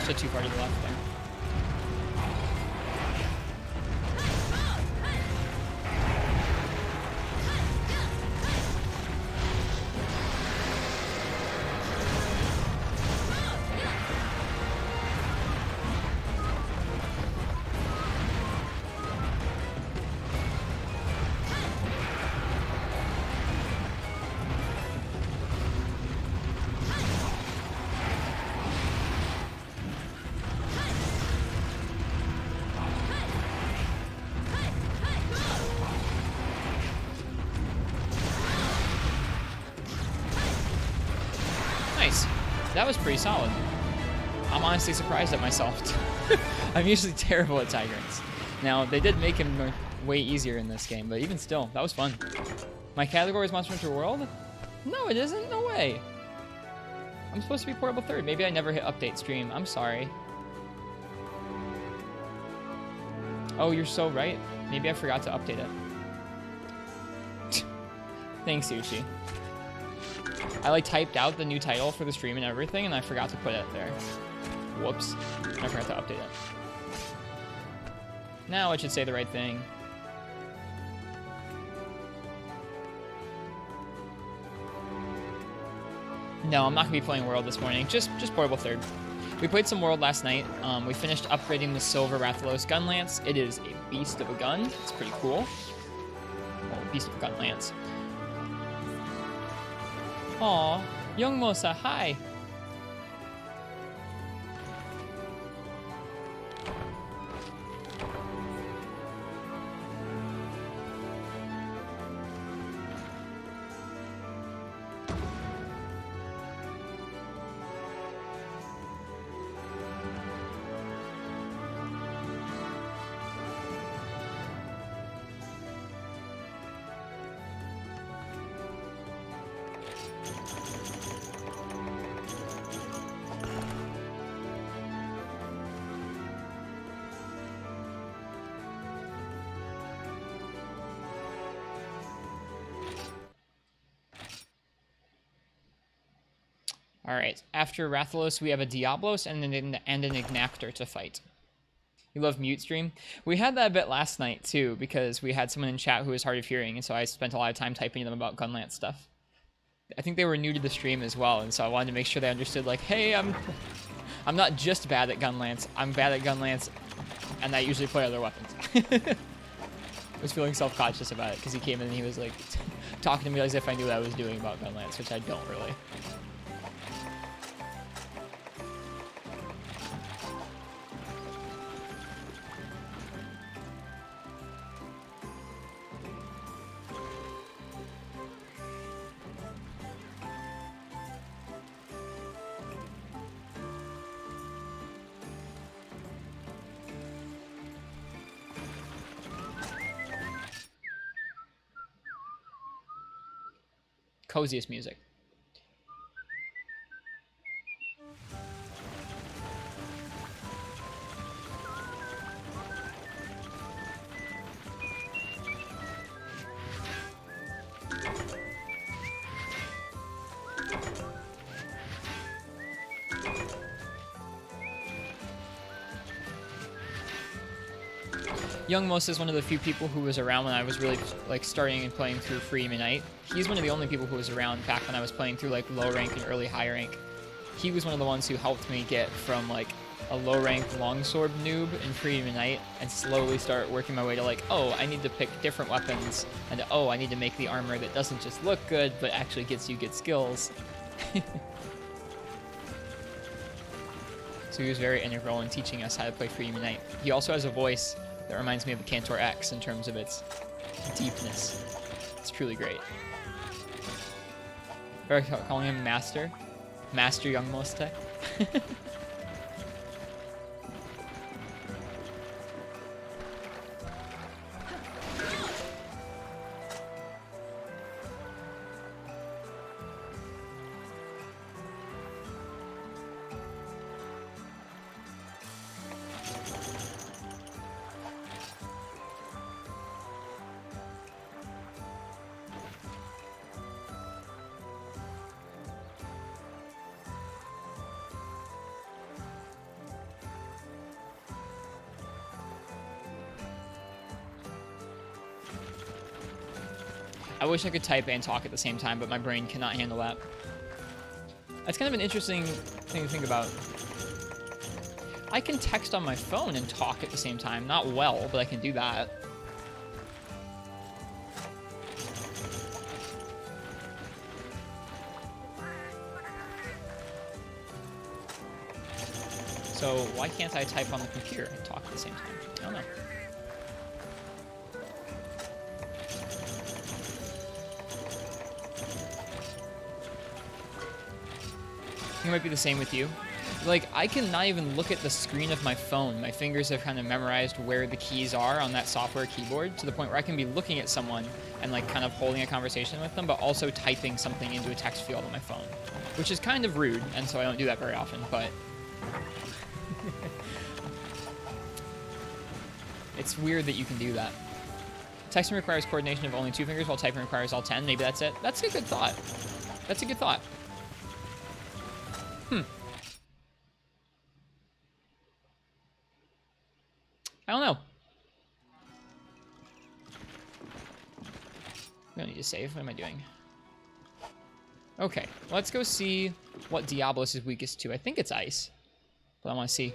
Just too far to the left there. Nice. That was pretty solid. I'm honestly surprised at myself. I'm usually terrible at Tyrants. Now, they did make him way easier in this game, but even still, that was fun. My category is Monster Hunter World? No, it isn't. No way. I'm supposed to be Portable 3rd. Maybe I never hit update stream. I'm sorry. Oh, you're so right. Maybe I forgot to update it. Thanks, Sushi. I like typed out the new title for the stream and everything, and I forgot to put it there. Whoops. I forgot to update it. Now it should say the right thing. No, I'm not going to be playing World this morning. Just Portable 3rd. We played some World last night. We finished upgrading the Silver Rathalos Gun Lance. It is a beast of a gun. It's pretty cool. Well, beast of a gun lance. Aw, Young Mosa, hi. Alright, after Rathalos, we have a Diablos and an Ignactor to fight. You love mute stream? We had that a bit last night, too, because we had someone in chat who was hard of hearing, and so I spent a lot of time typing to them about Gunlance stuff. I think they were new to the stream as well, and so I wanted to make sure they understood, like, hey, I'm not just bad at gun lance. I'm bad at gun lance, and I usually play other weapons. I was feeling self-conscious about it because he came in and he was like talking to me as if I knew what I was doing about gun lance, which I don't really. Coziest music. Young Most is one of the few people who was around when I was really like starting and playing through Free Unite. He's one of the only people who was around back when I was playing through like low rank and early high rank. He was one of the ones who helped me get from like a low rank longsword noob in Free Unite and slowly start working my way to like, oh, I need to pick different weapons, and oh, I need to make the armor that doesn't just look good but actually gets you good skills. So he was very integral in teaching us how to play Free Unite. He also has a voice that reminds me of the Cantor X in terms of its deepness. It's truly great. We're calling him Master. Master Young Moste. I wish I could type and talk at the same time, but my brain cannot handle that. That's kind of an interesting thing to think about. I can text on my phone and talk at the same time. Not well, but I can do that. So why can't I type on the computer and talk at the same time? I don't know. It might be the same with you. Like, I can not even look at the screen of my phone. My fingers have kind of memorized where the keys are on that software keyboard to the point where I can be looking at someone and like kind of holding a conversation with them, but also typing something into a text field on my phone, which is kind of rude, and so I don't do that very often, but it's weird that you can do that. Texting requires coordination of only 2 fingers, while typing requires all 10. Maybe that's it. That's a good thought. That's a good thought. I don't know. I don't need to save. What am I doing? Okay, let's go see what Diablos is weakest to. I think it's ice, but I want to see.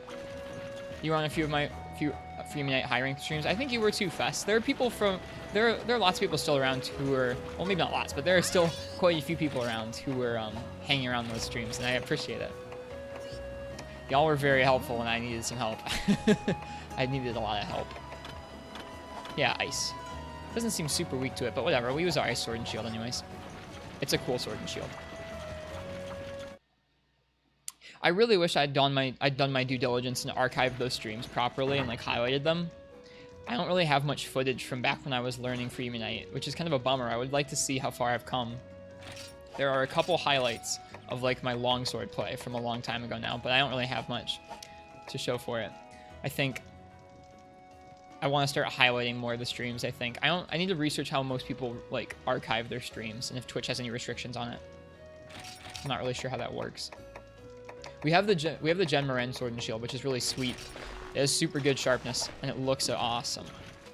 You were on a few of my Free Unite high rank streams. I think you were too, Fest. There are people from there are lots of people still around who are, well, maybe not lots, but there are still quite a few people around who were hanging around those streams, and I appreciate it. Y'all were very helpful when I needed some help. I needed a lot of help. Yeah, ice. Doesn't seem super weak to it, but whatever. We use our ice sword and shield anyways. It's a cool sword and shield. I really wish I'd done my due diligence and archived those streams properly and like highlighted them. I don't really have much footage from back when I was learning Free Unite, which is kind of a bummer. I would like to see how far I've come. There are a couple highlights of like my longsword play from a long time ago now, but I don't really have much to show for it. I think I want to start highlighting more of the streams. I think I need to research how most people like archive their streams and if Twitch has any restrictions on it. I'm not really sure how that works. We have the Gen Moran sword and shield, which is really sweet. It has super good sharpness and it looks awesome.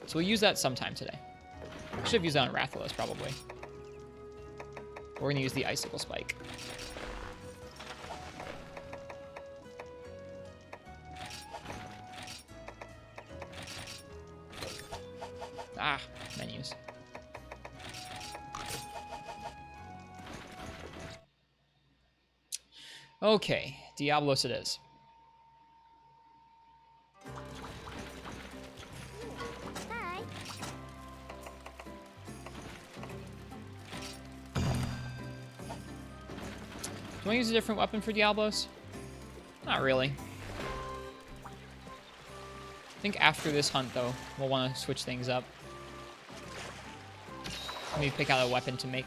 So we'll use that sometime today. Should have used that on Rathalos probably. We're gonna use the icicle spike. Ah, menus. Okay, Diablos it is. Hi. Do I use a different weapon for Diablos? Not really. I think after this hunt, though, we'll want to switch things up. Maybe pick out a weapon to make.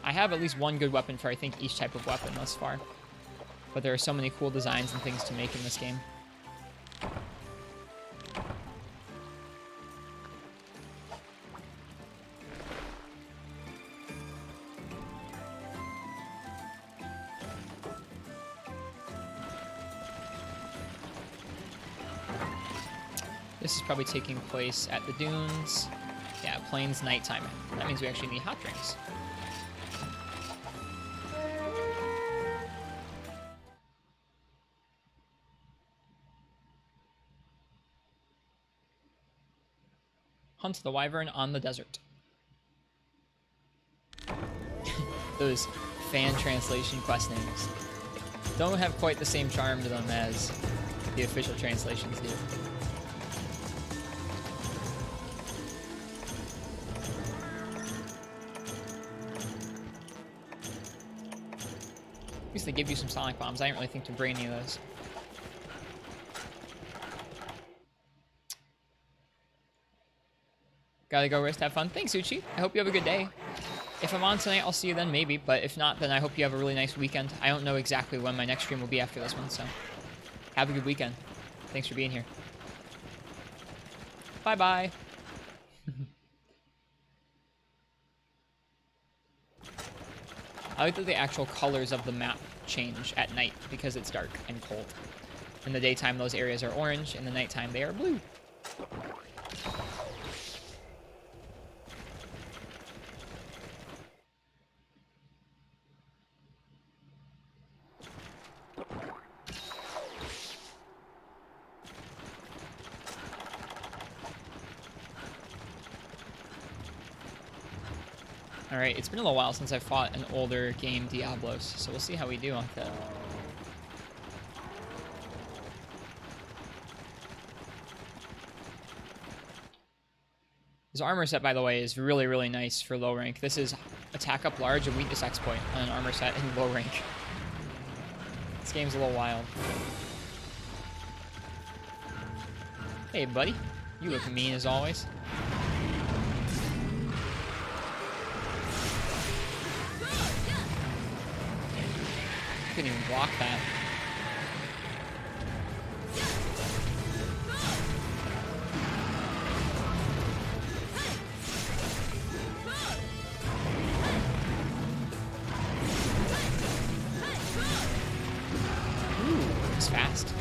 I have at least one good weapon for, I think, each type of weapon thus far. But there are so many cool designs and things to make in this game. This is probably taking place at the dunes. Yeah, plains nighttime. That means we actually need hot drinks. Hunt the wyvern on the desert. Those fan translation quest names don't have quite the same charm to them as the official translations do. At least they give you some sonic bombs. I didn't really think to bring any of those. Gotta go rest, have fun. Thanks, Uchi. I hope you have a good day. If I'm on tonight, I'll see you then, maybe. But if not, then I hope you have a really nice weekend. I don't know exactly when my next stream will be after this one, so have a good weekend. Thanks for being here. Bye-bye. I like that the actual colors of the map change at night because it's dark and cold. In the daytime, those areas are orange. In the nighttime, they are blue. Alright, it's been a little while since I fought an older game, Diablos, so we'll see how we do on that. His armor set, by the way, is really, really nice for low rank. This is attack up large and weakness exploit on an armor set in low rank. This game's a little wild. Hey, buddy. You look mean as always. Couldn't even block that. Ooh, it's fast.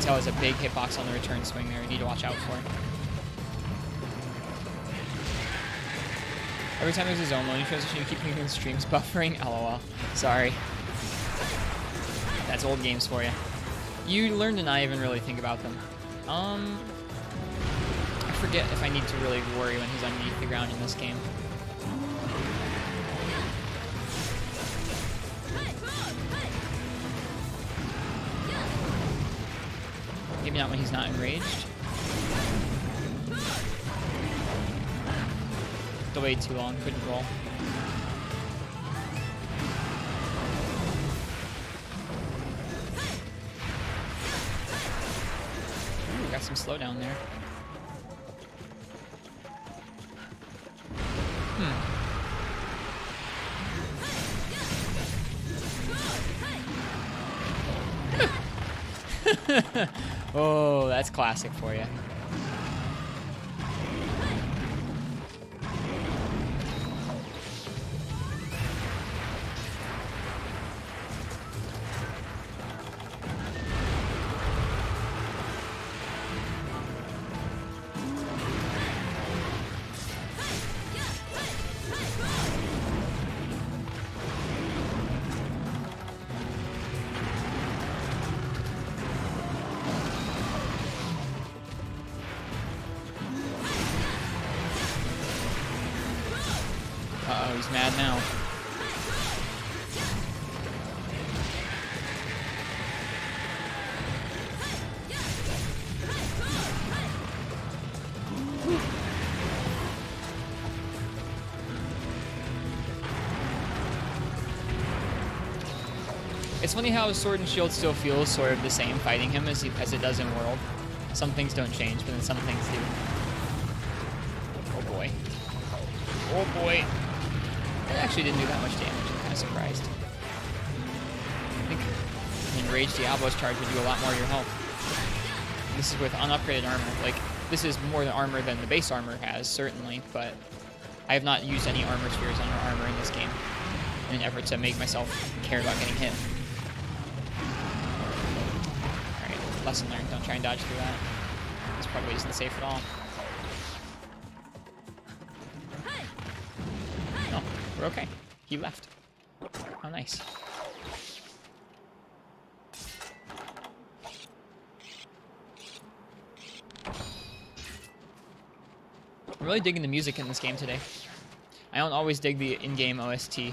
Tell there's a big hitbox on the return swing there you need to watch out for. Every time there's a zone loading transition, you keep thinking the stream's buffering. LOL. Sorry. That's old games for you. You learn to not even really think about them. I forget if I need to really worry when he's underneath the ground in this game. Maybe not when he's not enraged. Delayed too long, couldn't roll. Ooh, got some slowdown there. Oh, that's classic for you. Uh-oh, he's mad now. It's funny how Sword and Shield still feels sort of the same fighting him as it does in World. Some things don't change, but then some things do. Oh boy. Oh boy. It actually didn't do that much damage. I'm kind of surprised. I think an Enraged Diablo's charge would do a lot more to your health. This is with unupgraded armor. Like, this is more armor than the base armor has, certainly, but I have not used any armor spheres on our armor in this game in an effort to make myself care about getting hit. Alright, lesson learned. Don't try and dodge through that. This probably isn't safe at all. No, we're okay. He left. How nice. I'm really digging the music in this game today. I don't always dig the in-game OST. I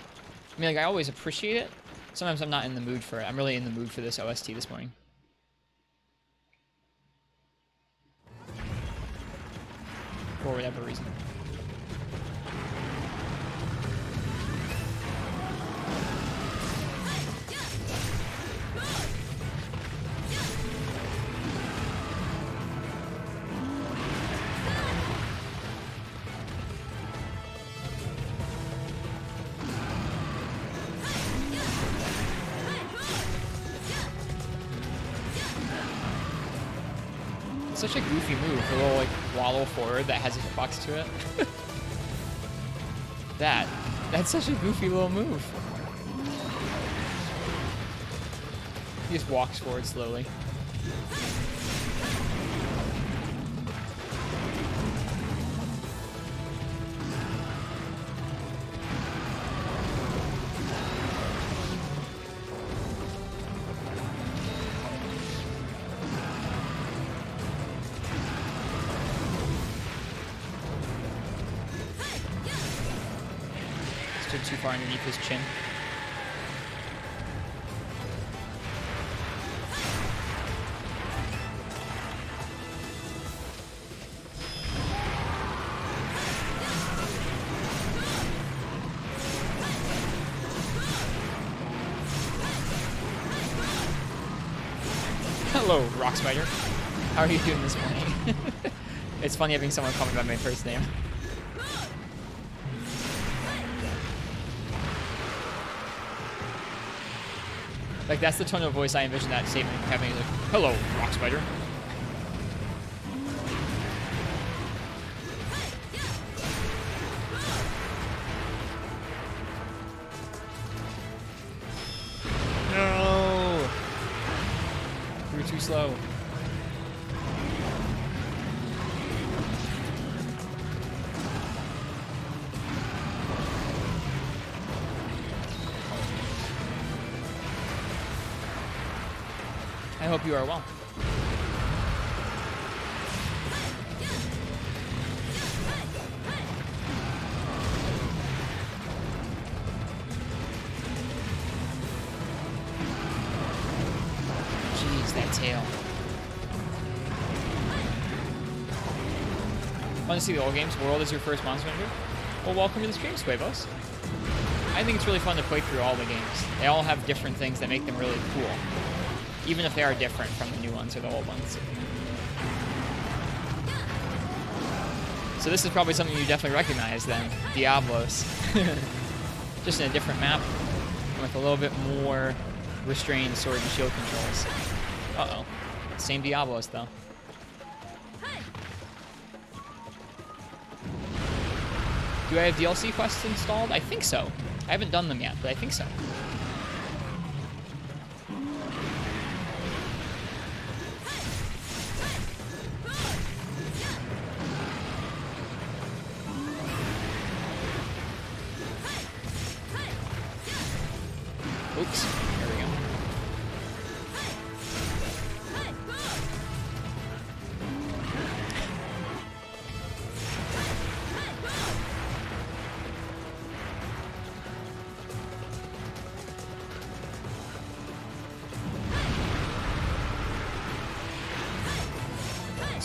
mean, like, I always appreciate it. Sometimes I'm not in the mood for it. I'm really in the mood for this OST this morning. For whatever reason. Such a goofy move, a little like waddle forward that has a hitbox to it. That's such a goofy little move. He just walks forward slowly. Too far underneath his chin. Hello, Rock Spider. How are you doing this morning? It's funny having someone call me by my first name. Like, that's the tone of voice I envision that statement having. Like, hello, Rock Spider. No! You were too slow. I hope you are well. Jeez, that tail. Want to see the old games? World is your first Monster Hunter? Well, welcome to the stream, Squavos. I think it's really fun to play through all the games. They all have different things that make them really cool. Even if they are different from the new ones or the old ones. So this is probably something you definitely recognize then. Diablos. Just in a different map. With a little bit more restrained sword and shield controls. Uh-oh. Same Diablos though. Do I have DLC quests installed? I think so. I haven't done them yet, but I think so. Oops, there we go.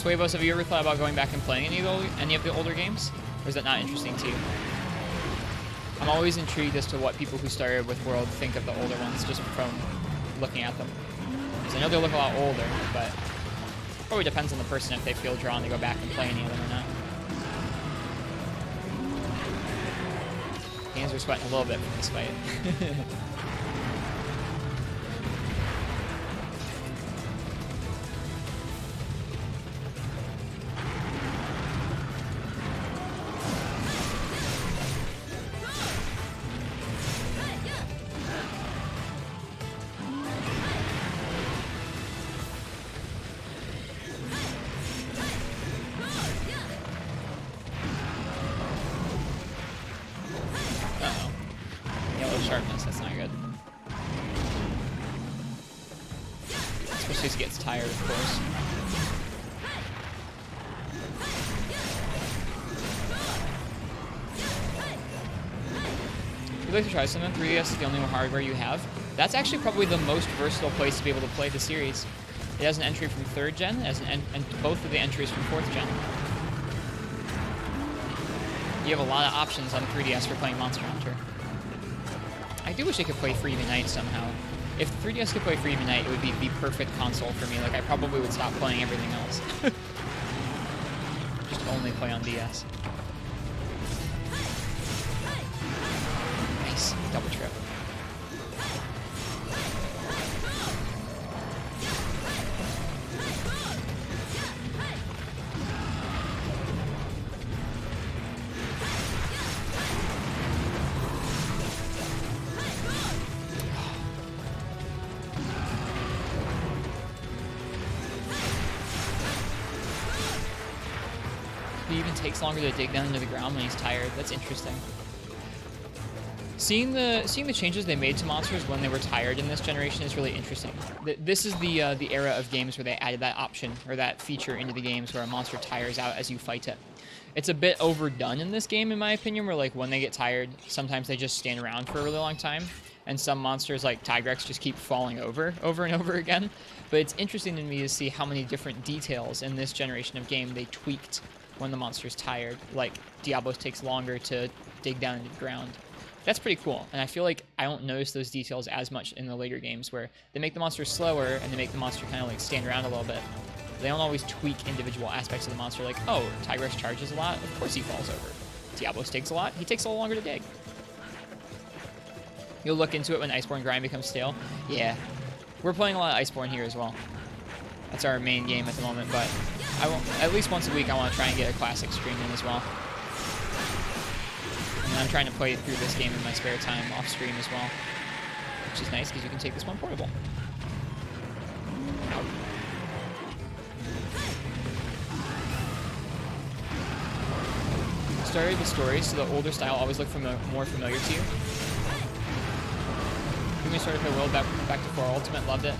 Suevos, have you ever thought about going back and playing any of the older games? Or is that not interesting to you? I'm always intrigued as to what people who started with World think of the older ones, just from looking at them. Because I know they look a lot older, but it probably depends on the person if they feel drawn to go back and play any of them or not. Hands are sweating a little bit from this fight. Sharpness, that's not good. Especially as he gets tired, of course. If you'd like to try something, 3DS is the only hardware you have. That's actually probably the most versatile place to be able to play the series. It has an entry from 3rd gen, and both of the entries from 4th gen. You have a lot of options on 3DS for playing Monster Hunter. I do wish I could play Freedom Unite somehow. If the 3DS could play Freedom Unite, it would be the perfect console for me. Like, I probably would stop playing everything else. Just only play on DS. Nice. Double trip. He even takes longer to dig down into the ground when he's tired. That's interesting. Seeing the changes they made to monsters when they were tired in this generation is really interesting. This is the era of games where they added that option or that feature into the games where a monster tires out as you fight it. It's a bit overdone in this game, in my opinion, where like when they get tired, sometimes they just stand around for a really long time, and some monsters like Tigrex just keep falling over and over again. But it's interesting to me to see how many different details in this generation of game they tweaked when the monster's tired. Like Diablos takes longer to dig down into the ground. That's pretty cool, and I feel like I don't notice those details as much in the later games where they make the monster slower and they make the monster kind of like stand around a little bit. They don't always tweak individual aspects of the monster like, oh, Tigrex charges a lot, of course he falls over. Diablos takes a lot, he takes a little longer to dig. You'll look into it when Iceborne Grind becomes stale. Yeah, we're playing a lot of Iceborne here as well. That's our main game at the moment, but at least once a week I want to try and get a classic stream in as well. And I'm trying to play through this game in my spare time off stream as well, which is nice because you can take this one portable. Started the story, so the older style always looked more familiar to you. When we started to play World back to 4 Ultimate, loved it.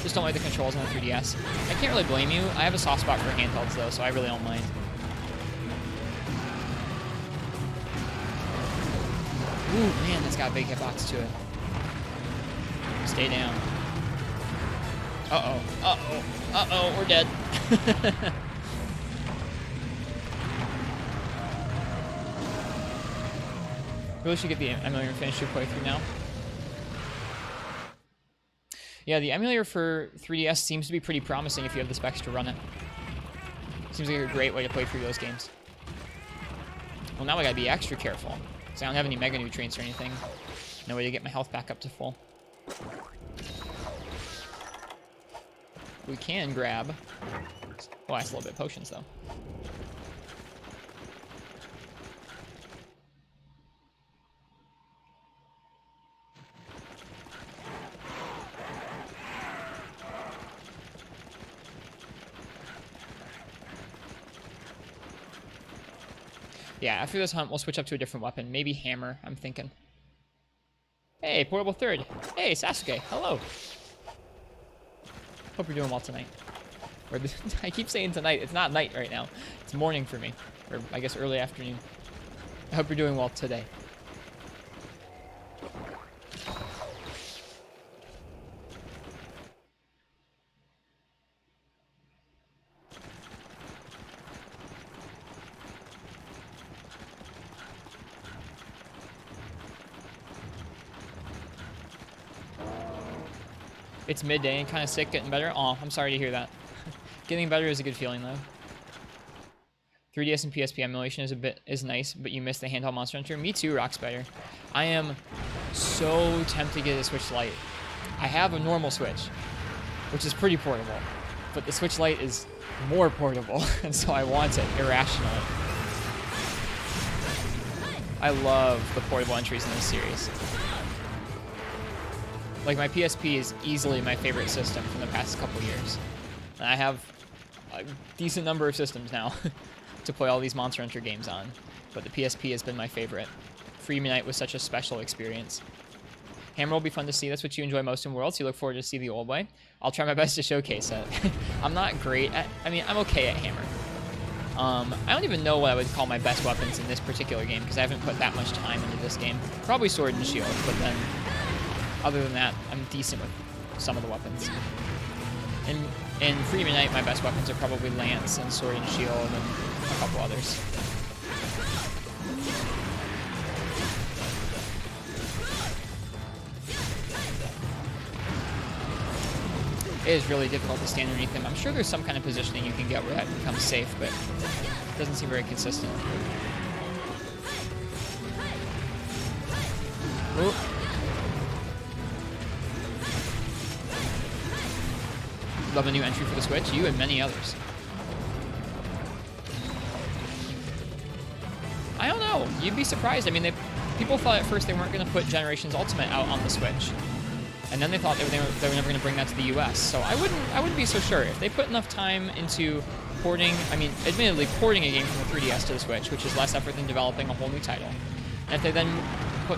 Just don't like the controls on the 3DS. I can't really blame you. I have a soft spot for handhelds though, so I really don't mind. Ooh, man, that's got a big hitbox to it. Stay down. Uh-oh. Uh-oh. Uh-oh, we're dead. Really should get the emulator and finish your playthrough now. Yeah, the emulator for 3DS seems to be pretty promising if you have the specs to run it. Seems like a great way to play through those games. Well, now I gotta be extra careful, because I don't have any Mega Nutrients or anything. No way to get my health back up to full. We can grab... Oh, that's a little bit of potions, though. Yeah, after this hunt, we'll switch up to a different weapon. Maybe hammer, I'm thinking. Hey, Portable 3rd. Hey, Sasuke. Hello. Hope you're doing well tonight. Or I keep saying tonight. It's not night right now. It's morning for me. Or I guess early afternoon. I hope you're doing well today. It's midday and kind of sick, getting better. Oh, I'm sorry to hear that. Getting better is a good feeling, though. 3DS and PSP emulation is nice, but you miss the handheld Monster Hunter. Me too, Rock Spider. I am so tempted to get a Switch Lite. I have a normal Switch, which is pretty portable, but the Switch Lite is more portable, and so I want it irrationally. I love the portable entries in this series. Like, my PSP is easily my favorite system from the past couple years. And I have a decent number of systems now to play all these Monster Hunter games on, but the PSP has been my favorite. Free Unite was such a special experience. Hammer will be fun to see. That's what you enjoy most in Worlds. You look forward to see the old way. I'll try my best to showcase it. I'm not great at... I mean, I'm okay at Hammer. I don't even know what I would call my best weapons in this particular game, because I haven't put that much time into this game. Probably Sword and Shield, but then... Other than that, I'm decent with some of the weapons. In Free Unite, my best weapons are probably Lance and Sword and Shield and a couple others. It is really difficult to stand underneath him. I'm sure there's some kind of positioning you can get where that becomes safe, but it doesn't seem very consistent. Ooh. Love a new entry for the Switch, you and many others. I don't know, you'd be surprised. I mean, people thought at first they weren't going to put Generations Ultimate out on the Switch. And then they thought they were never going to bring that to the US. So I wouldn't be so sure. If they put enough time into porting, I mean, admittedly, porting a game from the 3DS to the Switch, which is less effort than developing a whole new title. And if they then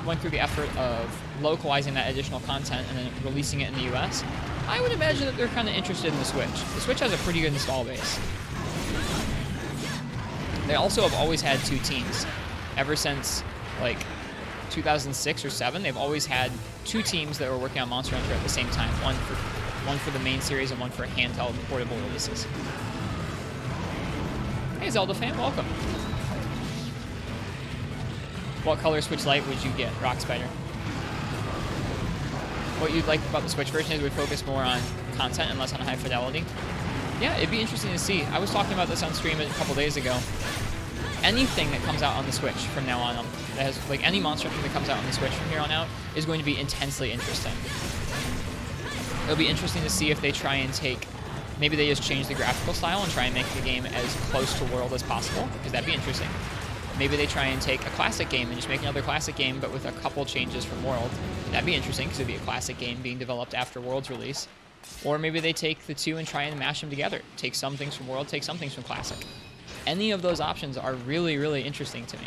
went through the effort of localizing that additional content and then releasing it in the US, I would imagine that they're kind of interested in the Switch. The Switch has a pretty good install base. They also have always had two teams. Ever since, like, 2006 or 7, they've always had two teams that were working on Monster Hunter at the same time. One for the main series and one for handheld and portable releases. Hey, Zelda fan, welcome. What color Switch Lite would you get, Rock Spider? What you'd like about the Switch version is it would focus more on content and less on high fidelity. Yeah, it'd be interesting to see. I was talking about this on stream a couple days ago. Anything that comes out on the Switch from now on, that has, like, any Monster Hunter that comes out on the Switch from here on out is going to be intensely interesting. It'll be interesting to see if they try and maybe they just change the graphical style and try and make the game as close to World as possible, because that'd be interesting. Maybe they try and take a classic game and just make another classic game, but with a couple changes from World. That'd be interesting, because it'd be a classic game being developed after World's release. Or maybe they take the two and try and mash them together. Take some things from World, take some things from Classic. Any of those options are really, really interesting to me.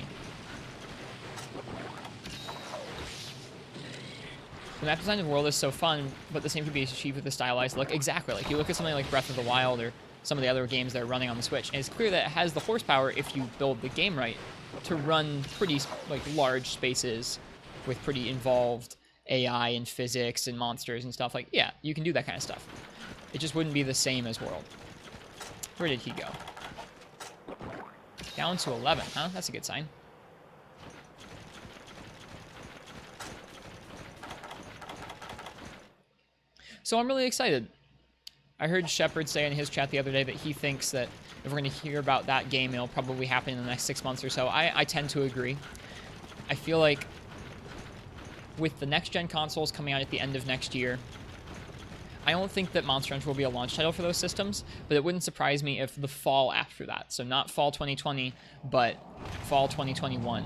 The map design of World is so fun, but the same could be achieved with a stylized look. Exactly. Like, you look at something like Breath of the Wild or some of the other games that are running on the Switch, and it's clear that it has the horsepower, if you build the game right, to run pretty, like, large spaces with pretty involved AI and physics and monsters and stuff. Like, yeah, you can do that kind of stuff. It just wouldn't be the same as World. Where did he go? Down to 11, huh? That's a good sign. So I'm really excited. I heard Shepard say in his chat the other day that he thinks that if we're going to hear about that game, it'll probably happen in the next 6 months or so. I tend to agree. I feel like with the next-gen consoles coming out at the end of next year, I don't think that Monster Hunter will be a launch title for those systems, but it wouldn't surprise me if the fall after that, so not fall 2020, but fall 2021,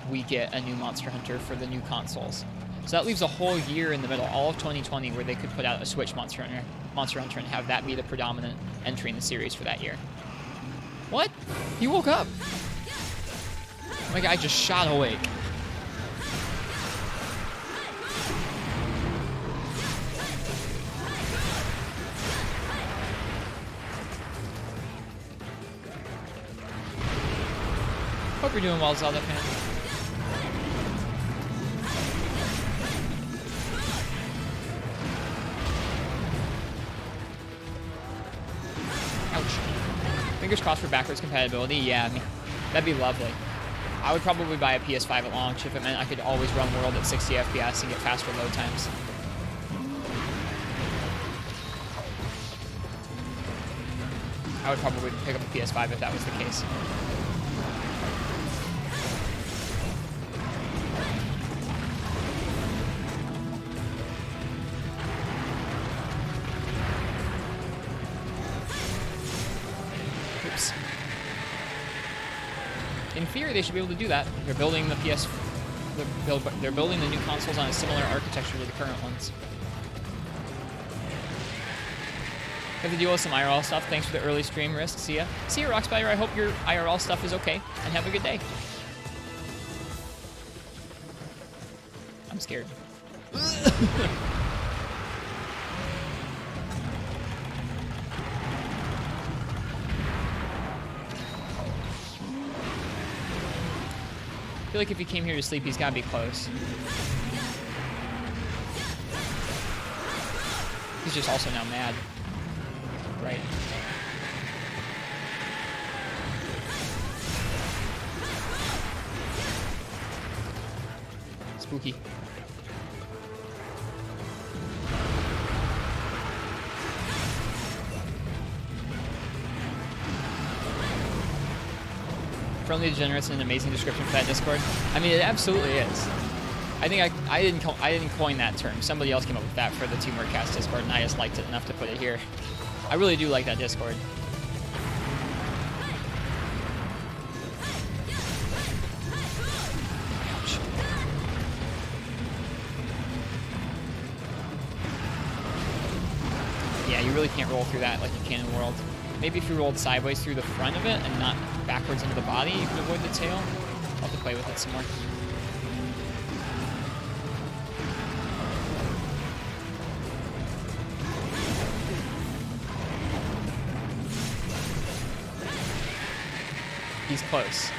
we get a new Monster Hunter for the new consoles. So that leaves a whole year in the middle, all of 2020, where they could put out a Switch Monster Hunter and have that be the predominant entry in the series for that year. What? He woke up! My guy just shot awake. Hope you're doing well, Zelda fan. Ouch. Fingers crossed for backwards compatibility. Yeah, that'd be lovely. I would probably buy a PS5 at launch if it meant I could always run World at 60 FPS and get faster load times. I would probably pick up a PS5 if that was the case. Oops. In theory, they should be able to do that. They're building the they're building the new consoles on a similar architecture to the current ones. Have to deal with some IRL stuff. Thanks for the early stream, Risk. See ya. See ya, Rockspire. I hope your IRL stuff is okay, and have a good day. I'm scared. I feel like if he came here to sleep, he's gotta be close. He's just also now mad. Right. Spooky. Friendly Degenerates and an amazing description for that Discord. I mean, it absolutely is. I think I didn't coin that term. Somebody else came up with that for the Teamwork Cast Discord, and I just liked it enough to put it here. I really do like that Discord. Ouch. Yeah, you really can't roll through that like you can in World. Maybe if you rolled sideways through the front of it and not backwards into the body, you could avoid the tail. I'll have to play with it some more. He's close.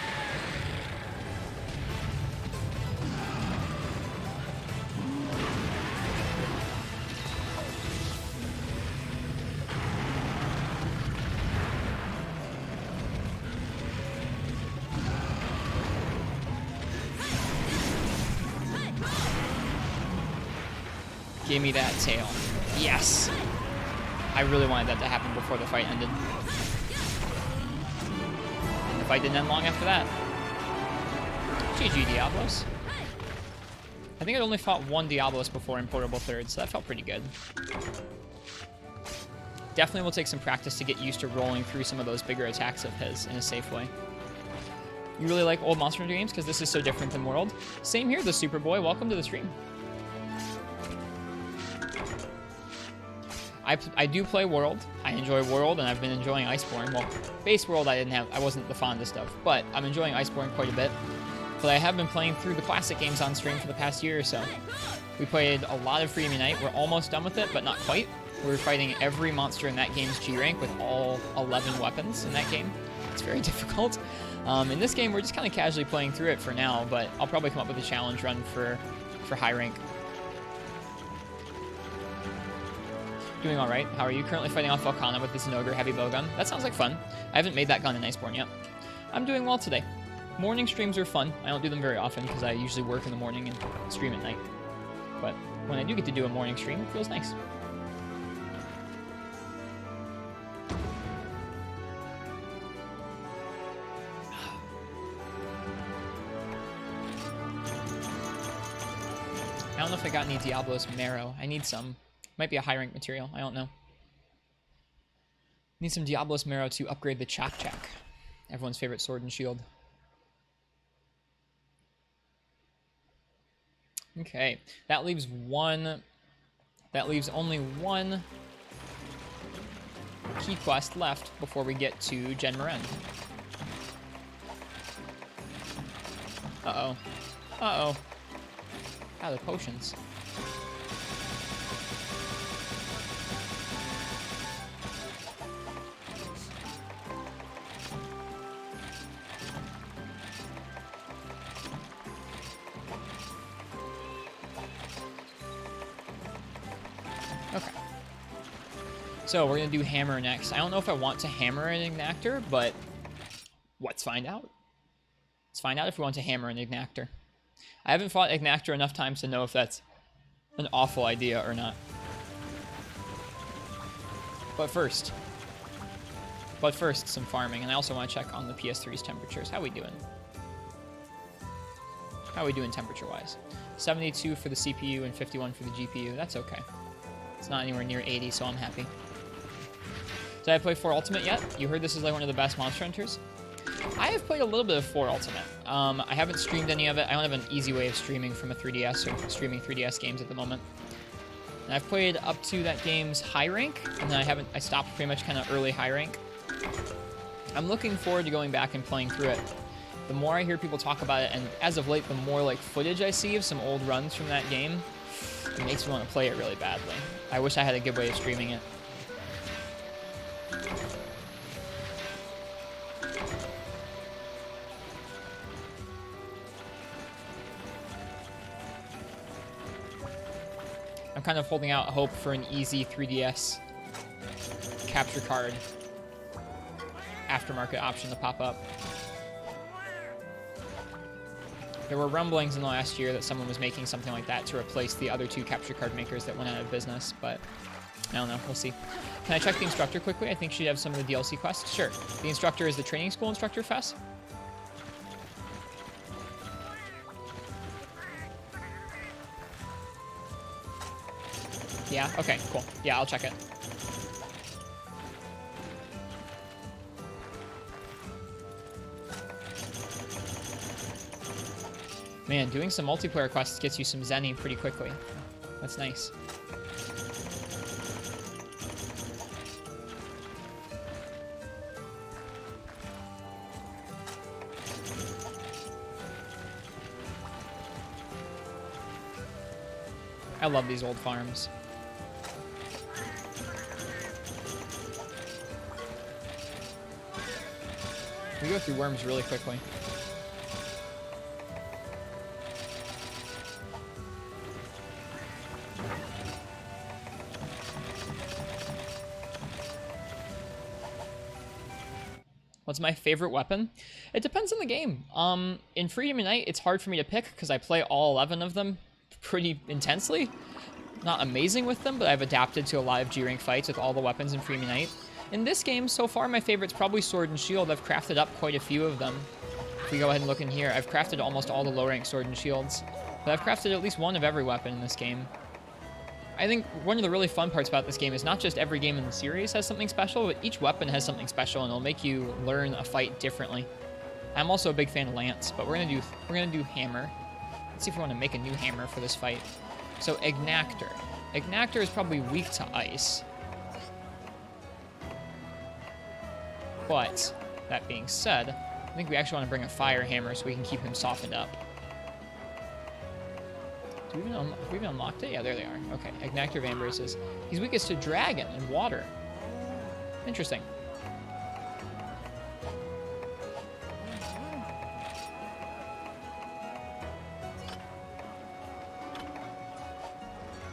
Give me that tail. Yes! I really wanted that to happen before the fight ended. And the fight didn't end long after that. GG, Diablos. I think I'd only fought one Diablos before in Portable 3rd, so that felt pretty good. Definitely will take some practice to get used to rolling through some of those bigger attacks of his in a safe way. You really like old Monster Hunter games because this is so different than World? Same here, the Superboy. Welcome to the stream. I do play World. I enjoy World, and I've been enjoying Iceborne. Well, base World I wasn't the fondest of, but I'm enjoying Iceborne quite a bit. But I have been playing through the classic games on stream for the past year or so. We played a lot of Freedom Unite. We're almost done with it, but not quite. We're fighting every monster in that game's G rank with all 11 weapons in that game. It's very difficult. In this game, we're just kind of casually playing through it for now, but I'll probably come up with a challenge run for high rank. Doing all right. How are you? Currently fighting off Volcana with this Nogre heavy bowgun. That sounds like fun. I haven't made that gun in Iceborne yet. I'm doing well today. Morning streams are fun. I don't do them very often because I usually work in the morning and stream at night. But when I do get to do a morning stream, it feels nice. I don't know if I got any Diablos Marrow. I need some. Might be a high rank material. I don't know. Need some Diablos Marrow to upgrade the Chak Chak. Everyone's favorite sword and shield. Okay. That leaves one... That leaves only one key quest left before we get to Gen Meren. Uh-oh. Uh-oh. Ah, the potions. Okay. So we're going to do Hammer next. I don't know if I want to hammer an Ignactor, but let's find out. Let's find out if we want to hammer an Ignactor. I haven't fought Ignactor enough times to know if that's an awful idea or not. But first, But first, some farming, and I also want to check on the PS3's temperatures. How we doing? How are we doing temperature-wise? 72 for the CPU and 51 for the GPU. That's okay. It's not anywhere near 80, so I'm happy. Did I play 4 Ultimate yet? You heard this is like one of the best Monster Hunters? I have played a little bit of 4 Ultimate. I haven't streamed any of it. I don't have an easy way of streaming from a 3DS or streaming 3DS games at the moment. And I've played up to that game's high rank, and then I stopped pretty much kind of early high rank. I'm looking forward to going back and playing through it. The more I hear people talk about it, and as of late, the more like footage I see of some old runs from that game, it makes me want to play it really badly. I wish I had a good way of streaming it. I'm kind of holding out hope for an easy 3DS capture card aftermarket option to pop up. There were rumblings in the last year that someone was making something like that to replace the other 2 capture card makers that went out of business, but I don't know. We'll see. Can I check the instructor quickly? I think she'd have some of the DLC quests. Sure. The instructor is the training school instructor, Fess? Yeah? Okay, cool. Yeah, I'll check it. Man, doing some multiplayer quests gets you some Zenny pretty quickly. That's nice. I love these old farms. We go through worms really quickly. What's my favorite weapon? It depends on the game. In Freedom Unite, it's hard for me to pick because I play all 11 of them pretty intensely. Not amazing with them, but I've adapted to a lot of G-rank fights with all the weapons in Freedom Unite. In this game, so far, my favorite's probably Sword and Shield. I've crafted up quite a few of them. If we go ahead and look in here, I've crafted almost all the low-rank Sword and Shields. But I've crafted at least one of every weapon in this game. I think one of the really fun parts about this game is not just every game in the series has something special, but each weapon has something special, and it'll make you learn a fight differently. I'm also a big fan of Lance, but we're gonna do Hammer. Let's see if we want to make a new hammer for this fight. So Ignactor. Ignactor is probably weak to ice. But that being said, I think we actually want to bring a fire hammer so we can keep him softened up. Have we even unlocked it? Yeah, there they are. Okay, Ignactor of Ambraces. He's weakest to dragon and water. Interesting.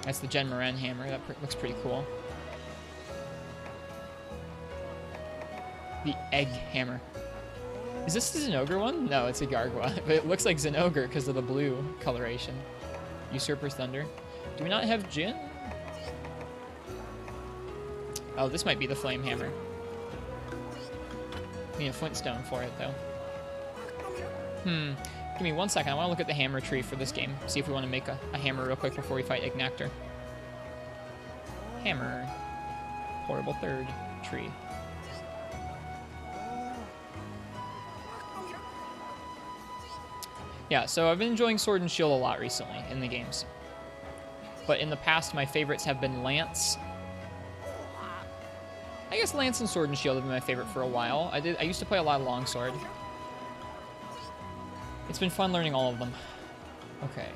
That's the Gen Moran hammer. That looks pretty cool. The Egg Hammer. Is this the Zenogre one? No, it's a Gargoyle. But it looks like Zenogre because of the blue coloration. Usurper's Thunder. Do we not have Jin? Oh, this might be the Flame Hammer. We need a Flintstone for it, though. Give me 1 second. I want to look at the hammer tree for this game. See if we want to make a hammer real quick before we fight Ignactor. Hammer. Horrible third tree. Yeah, so I've been enjoying Sword and Shield a lot recently in the games. But in the past, my favorites have been Lance. I guess Lance and Sword and Shield have been my favorite for a while. I used to play a lot of Longsword. It's been fun learning all of them. Okay.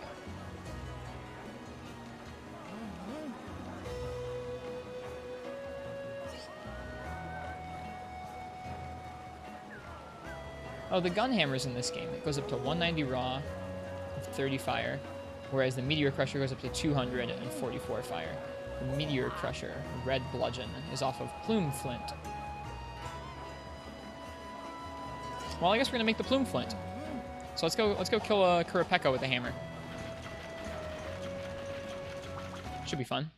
Oh, the gun hammer's in this game. It goes up to 190 raw with 30 fire, whereas the Meteor Crusher goes up to 244 fire. The Meteor Crusher, Red Bludgeon, is off of Plume Flint. Well, I guess we're gonna make the Plume Flint. So let's go kill a Kurapeka with the hammer. Should be fun.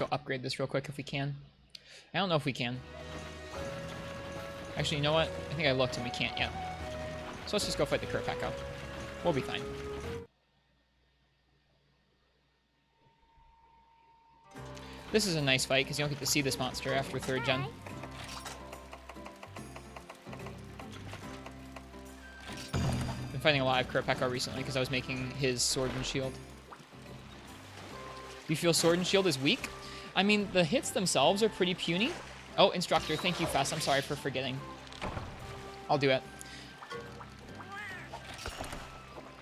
go upgrade this real quick if we can. I don't know if we can. Actually, you know what? I think I looked and we can't yet. So let's just go fight the Kurapeko. We'll be fine. This is a nice fight because you don't get to see this monster after 3rd gen. Been fighting a lot of Kurapeko recently because I was making his sword and shield. Do you feel sword and shield is weak? I mean, the hits themselves are pretty puny. Oh, instructor, thank you, Fess. I'm sorry for forgetting. I'll do it.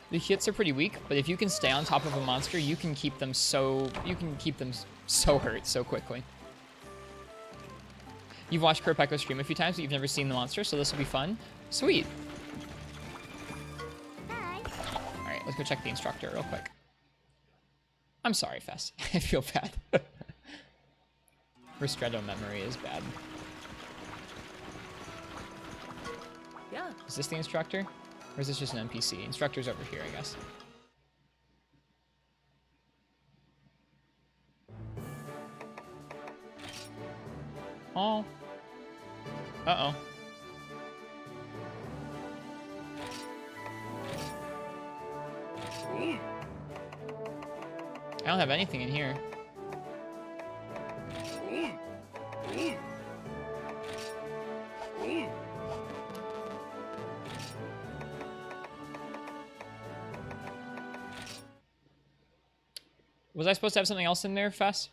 The hits are pretty weak, but if you can stay on top of a monster, you can keep them so hurt so quickly. You've watched Kurapeko stream a few times, but you've never seen the monster, so this will be fun. Sweet. Alright, let's go check the instructor real quick. I'm sorry, Fess. I feel bad. Ristretto memory is bad. Yeah. Is this the instructor? Or is this just an NPC? Instructor's over here, I guess. Oh. Uh-oh. I don't have anything in here. Was I supposed to have something else in there, Fess?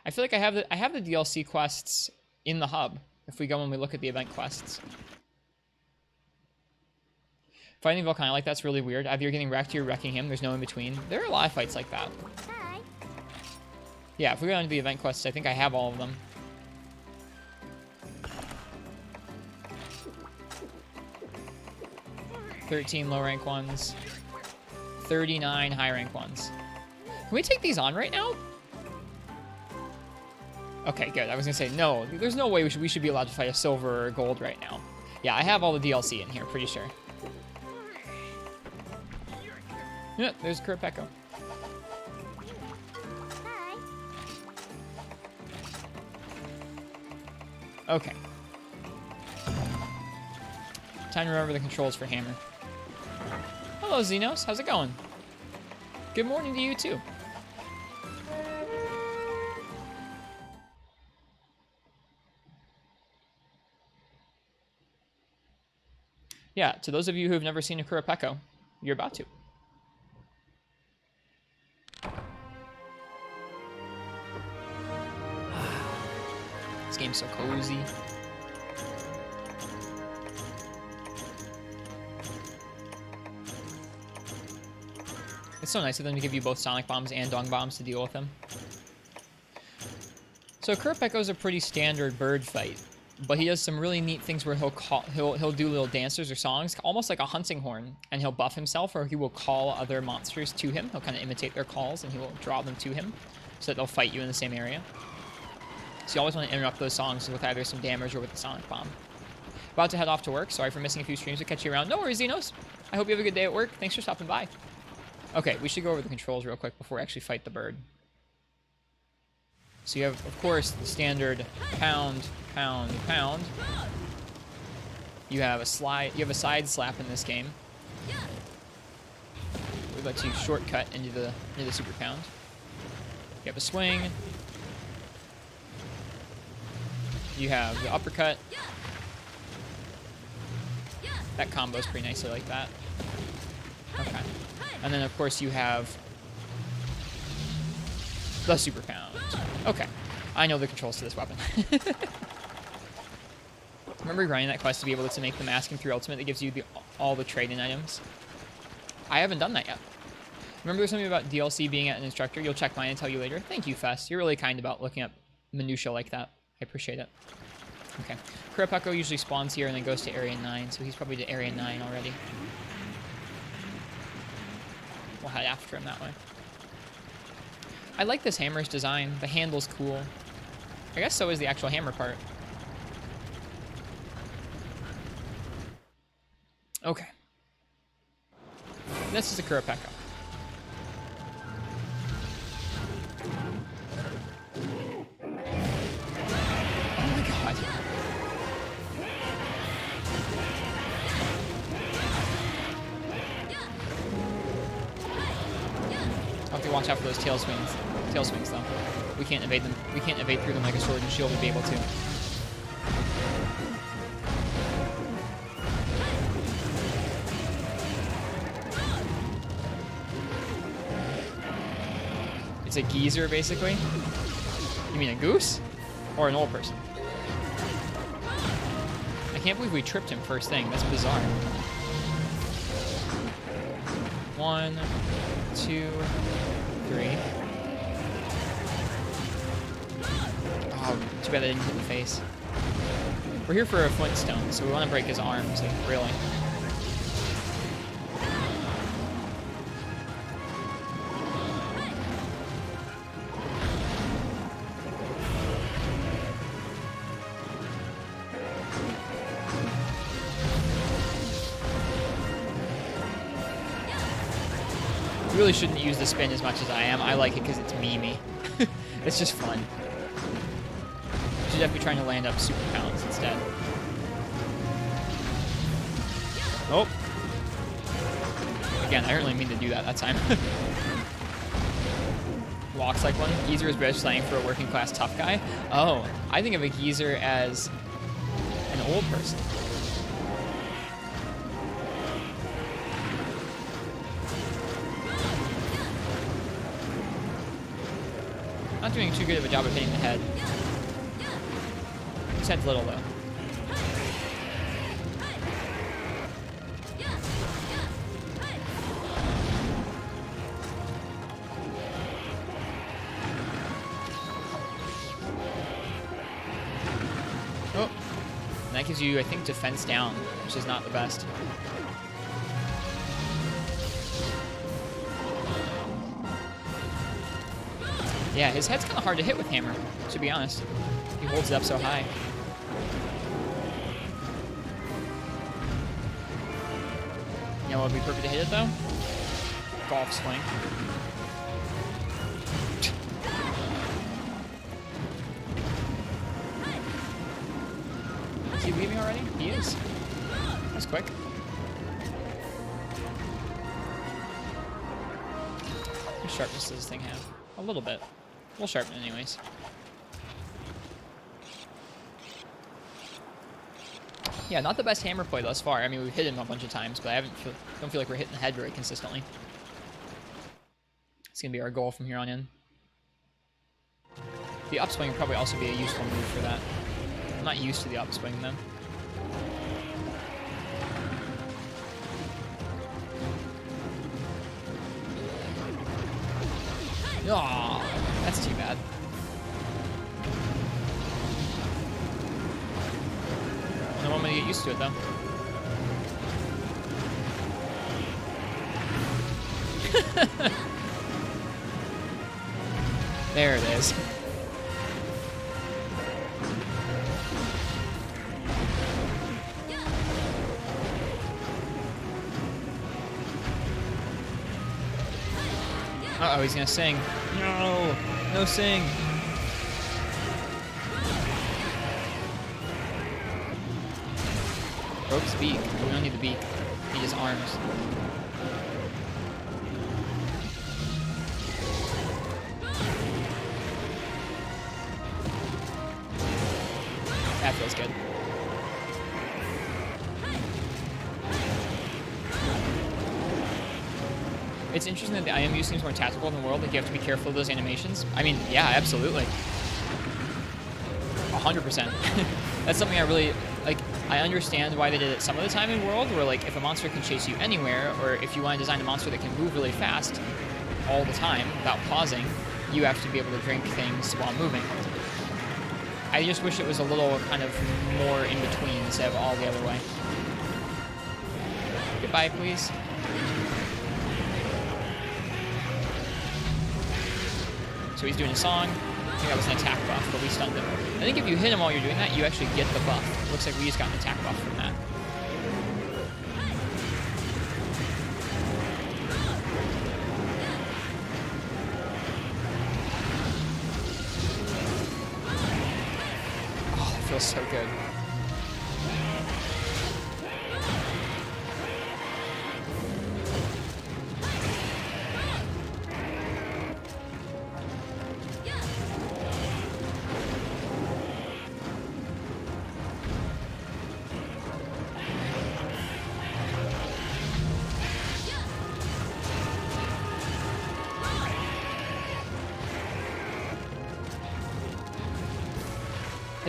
I feel like I have the DLC quests in the hub. If we go and we look at the event quests. Fighting Volcano like that's really weird. Either you're getting wrecked or you're wrecking him. There's no in between. There are a lot of fights like that. Hi. Yeah, if we go into the event quests, I think I have all of them. $13 low rank ones. 39 high rank ones. Can we take these on right now? Okay, good. I was gonna say, no, there's no way we should be allowed to fight a silver or gold right now. Yeah, I have all the DLC in here, pretty sure. Yeah, there's Kurapeko. Hi. Okay. Time to remember the controls for Hammer. Hello, Xenos. How's it going? Good morning to you, too. Yeah, to those of you who have never seen a Kurapeko, you're about to. This game's so cozy. It's so nice of them to give you both Sonic Bombs and Dong Bombs to deal with them. So Kurapeko's a pretty standard bird fight, but he does some really neat things where he'll do little dancers or songs, almost like a hunting horn, and he'll buff himself, or he will call other monsters to him. He'll kind of imitate their calls, and he will draw them to him, so that they'll fight you in the same area. So you always want to interrupt those songs with either some damage or with the Sonic Bomb. About to head off to work. Sorry for missing a few streams. We'll catch you around. No worries, Xenos. I hope you have a good day at work. Thanks for stopping by. Okay, we should go over the controls real quick before we actually fight the bird. So you have, of course, the standard pound, pound, pound. You have a slide. You have a side slap in this game. It lets you shortcut into the super pound. You have a swing. You have the uppercut. That combo's pretty nicely like that. Okay. And then, of course, you have the super pound. Okay. I know the controls to this weapon. Remember grinding that quest to be able to make the mask in 3 Ultimate that gives you all the trade-in items? I haven't done that yet. Remember there's something about DLC being at an instructor? You'll check mine and tell you later. Thank you, Fess. You're really kind about looking up minutia like that. I appreciate it. Okay. Kurapeko usually spawns here and then goes to Area 9, so he's probably to Area 9 already. We'll head after him that way. I like this hammer's design. The handle's cool. I guess so is the actual hammer part. Okay. This is a Kurapeko. watch out for those tail swings. Tail swings, though. We can't evade them. We can't evade through them like a sword and shield would be able to. It's a geezer, basically. You mean a goose? Or an old person? I can't believe we tripped him first thing. That's bizarre. 1, 2, 3. Oh, too bad I didn't hit the face. We're here for a Flintstone, so we want to break his arms, like, really. You really shouldn't use the spin as much as I am. I like it because it's memey. It's just fun. You should definitely be trying to land up super pounds instead. Oh. Again, I didn't really mean to do that time. Walks like one. Geezer is best slang for a working class tough guy. Oh, I think of a geezer as an old person. Not doing too good of a job of hitting the head. His head's little, though. Oh. And that gives you, I think, defense down, which is not the best. Yeah, his head's kind of hard to hit with hammer, to be honest. He holds it up so high. You know what would be perfect to hit it, though? Golf swing. Is he leaving already? He is. That's quick. How much sharpness does this thing have? A little bit. We'll sharpen it anyways. Yeah, not the best hammer play thus far. I mean, we've hit him a bunch of times, but don't feel like we're hitting the head very consistently. It's going to be our goal from here on in. The upswing would probably also be a useful move for that. I'm not used to the upswing, though. Oh, that's too bad. No moment to get used to it, though. There it is. Uh-oh, he's gonna sing. No! No sing! Broke his beak. Oh, we don't need the beak. We need his arms. That feels good. It's interesting that the IMU seems more tactical than the world. Like, you have to be careful of those animations. I mean, yeah, absolutely. 100%. That's something I really, like, I understand why they did it some of the time in World, where, like, if a monster can chase you anywhere, or if you want to design a monster that can move really fast all the time without pausing, you have to be able to drink things while moving. I just wish it was a little kind of more in between instead of all the other way. Goodbye, please. So he's doing a song. I think that was an attack buff, but we stunned him. I think if you hit him while you're doing that, you actually get the buff. It looks like we just got an attack buff from that. Oh, that feels so good.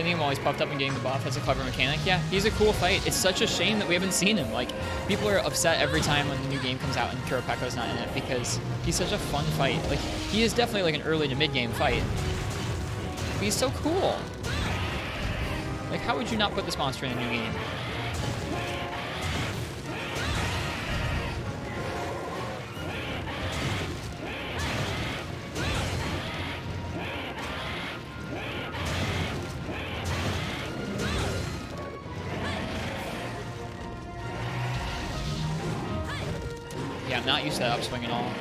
fighting him while he's puffed up and getting the buff. That's a clever mechanic. Yeah, he's a cool fight. It's such a shame that we haven't seen him. Like, people are upset every time when a new game comes out and Kuropecco's not in it because he's such a fun fight. Like, he is definitely like an early to mid-game fight. But he's so cool. Like, how would you not put this monster in a new game? Yeah, I'm not used to that upswing at all.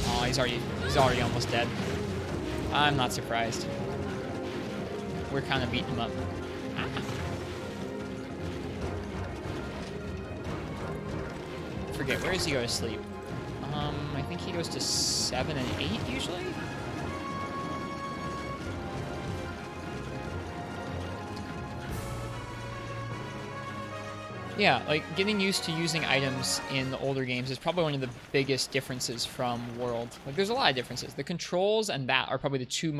Oh, he's already almost dead. I'm not surprised. We're kind of beating him up. Ah. Forget, where does he go to sleep? I think he goes to 7 and 8 usually? Yeah, like, getting used to using items in the older games is probably one of the biggest differences from World. Like, there's a lot of differences. The controls and that are probably the two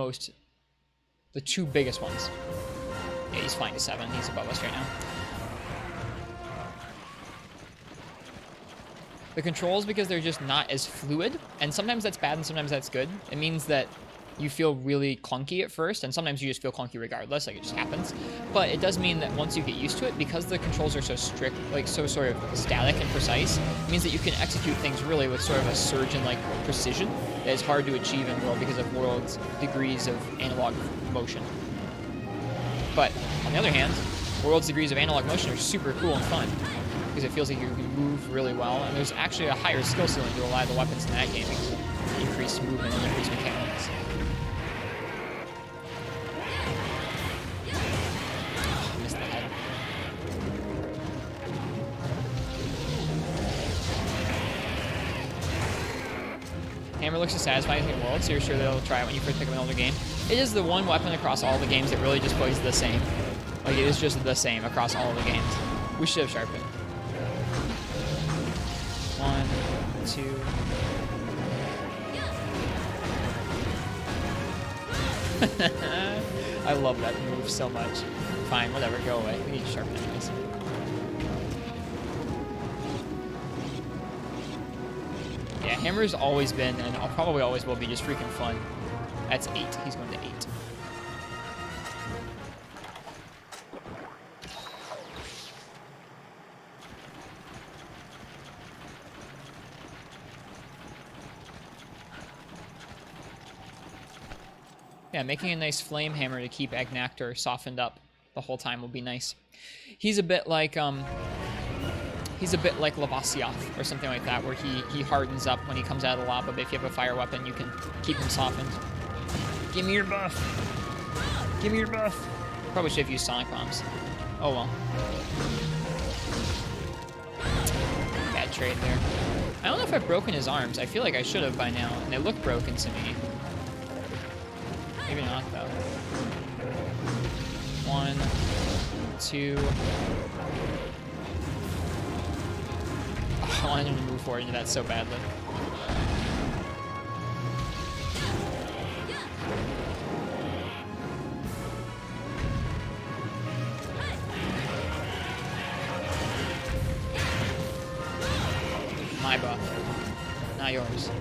biggest ones. Yeah, he's flying to 7. He's above us right now. The controls, because they're just not as fluid, and sometimes that's bad and sometimes that's good. It means that you feel really clunky at first, and sometimes you just feel clunky regardless, like it just happens. But it does mean that once you get used to it, because the controls are so strict, like so sort of static and precise, it means that you can execute things really with sort of a surgeon-like precision that is hard to achieve in World because of World's degrees of analog motion. But on the other hand, World's degrees of analog motion are super cool and fun because it feels like you can move really well, and there's actually a higher skill ceiling to a lot of the weapons in that game because of increased movement and increased mechanics. Hammer looks dissatisfied in World, so you're sure they'll try it when you first pick up an older game. It is the one weapon across all the games that really just plays the same. Like, it is just the same across all the games. We should have sharpened. 1, 2. I love that move so much. Fine, whatever, go away. We need to sharpen anyways. Yeah, Hammer's always been, and probably always will be, just freaking fun. That's 8. He's going to 8. Yeah, making a nice flame hammer to keep Agnactor softened up the whole time will be nice. He's a bit like Lavasioth or something like that, where he hardens up when he comes out of the lava, but if you have a fire weapon, you can keep him softened. Give me your buff! Give me your buff! Probably should have used Sonic Bombs. Oh well. Bad trade there. I don't know if I've broken his arms. I feel like I should have by now, and they look broken to me. Maybe not, though. 1, 2... I wanted him to move forward into that so badly. My buff, not yours.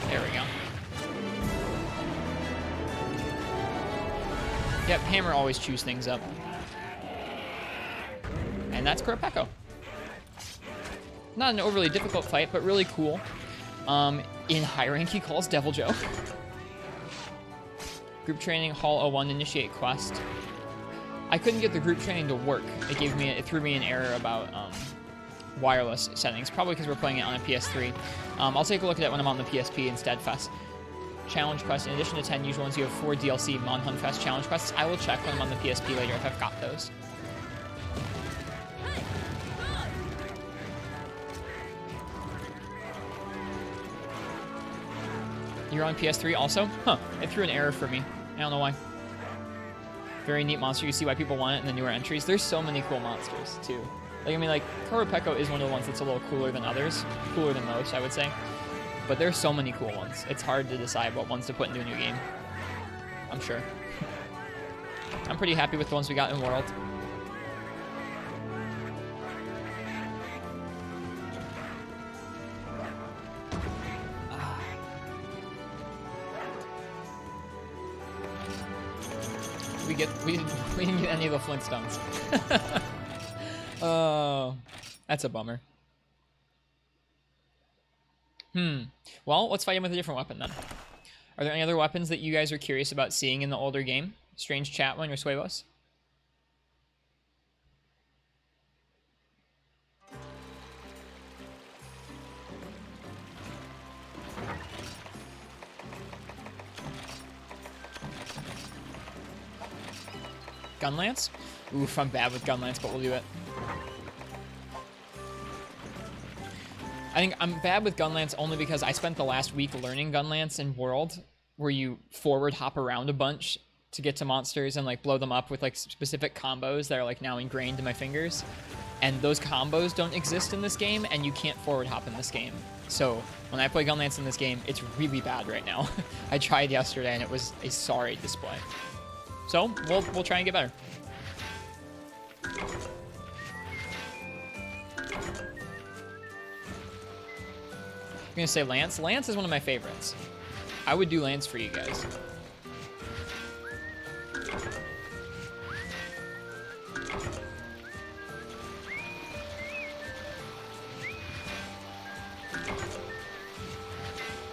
There we go. Yep, Hammer always chews things up. And that's Kuropecco. Not an overly difficult fight, but really cool. In high rank, he calls Devil Joe. Group training, Hall 01, initiate quest. I couldn't get the group training to work. It threw me an error about wireless settings, probably because we're playing it on a PS3. I'll take a look at it when I'm on the PSP instead. Fest challenge quest. In addition to 10 usual ones, you have 4 DLC Monhun Fest challenge quests. I will check when I'm on the PSP later if I've got those. You're on PS3 also? Huh. It threw an error for me. I don't know why. Very neat monster. You see why people want it in the newer entries. There's so many cool monsters, too. Like, I mean, like, Kuropecco is one of the ones that's a little cooler than others. Cooler than most, I would say. But there's so many cool ones. It's hard to decide what ones to put into a new game. I'm sure. I'm pretty happy with the ones we got in World. We didn't get any of the Flintstones. Oh, that's a bummer. Well, let's fight him with a different weapon then. Are there any other weapons that you guys are curious about seeing in the older game? Strange Chatwin or Suevos? Gunlance? Oof, I'm bad with Gunlance, but we'll do it. I think I'm bad with Gunlance only because I spent the last week learning Gunlance in World, where you forward hop around a bunch to get to monsters and like blow them up with like specific combos that are like now ingrained in my fingers. And those combos don't exist in this game, and you can't forward hop in this game. So when I play Gunlance in this game, it's really bad right now. I tried yesterday and it was a sorry display. So we'll try and get better. I'm gonna say Lance. Lance is one of my favorites. I would do Lance for you guys.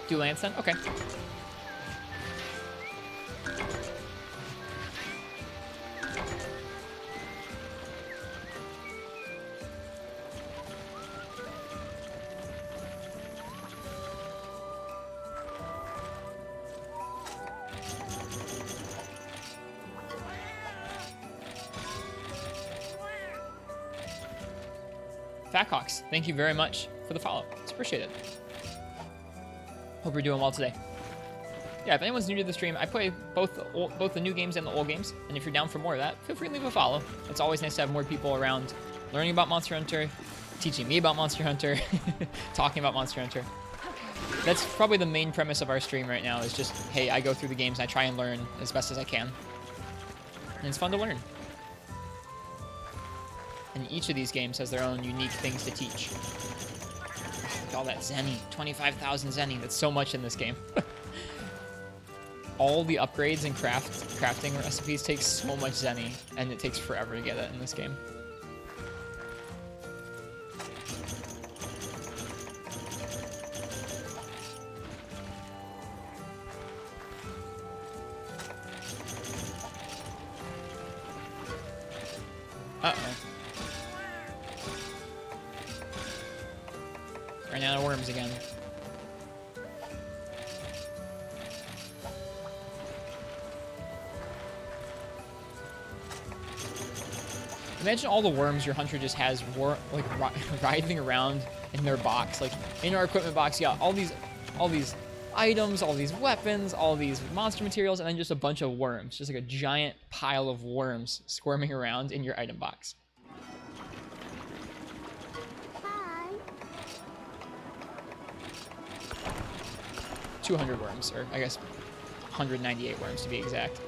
Do Lance then? Okay. Fathawks, thank you very much for the follow. It's appreciated. Hope you're doing well today. Yeah, if anyone's new to the stream, I play both the new games and the old games. And if you're down for more of that, feel free to leave a follow. It's always nice to have more people around learning about Monster Hunter, teaching me about Monster Hunter, talking about Monster Hunter. That's probably the main premise of our stream right now is just, hey, I go through the games and I try and learn as best as I can. And it's fun to learn. And each of these games has their own unique things to teach. Oh, look at all that Zenny. 25,000 Zenny. That's so much in this game. All the upgrades and crafting recipes take so much Zenny, and it takes forever to get it in this game. Uh-oh. Ran out of worms again. Imagine all the worms your hunter just has writhing around in their box. Like in our equipment box, you got all these items, all these weapons, all these monster materials, and then just a bunch of worms. Just like a giant pile of worms squirming around in your item box. Hi. 200 worms, or I guess 198 worms to be exact.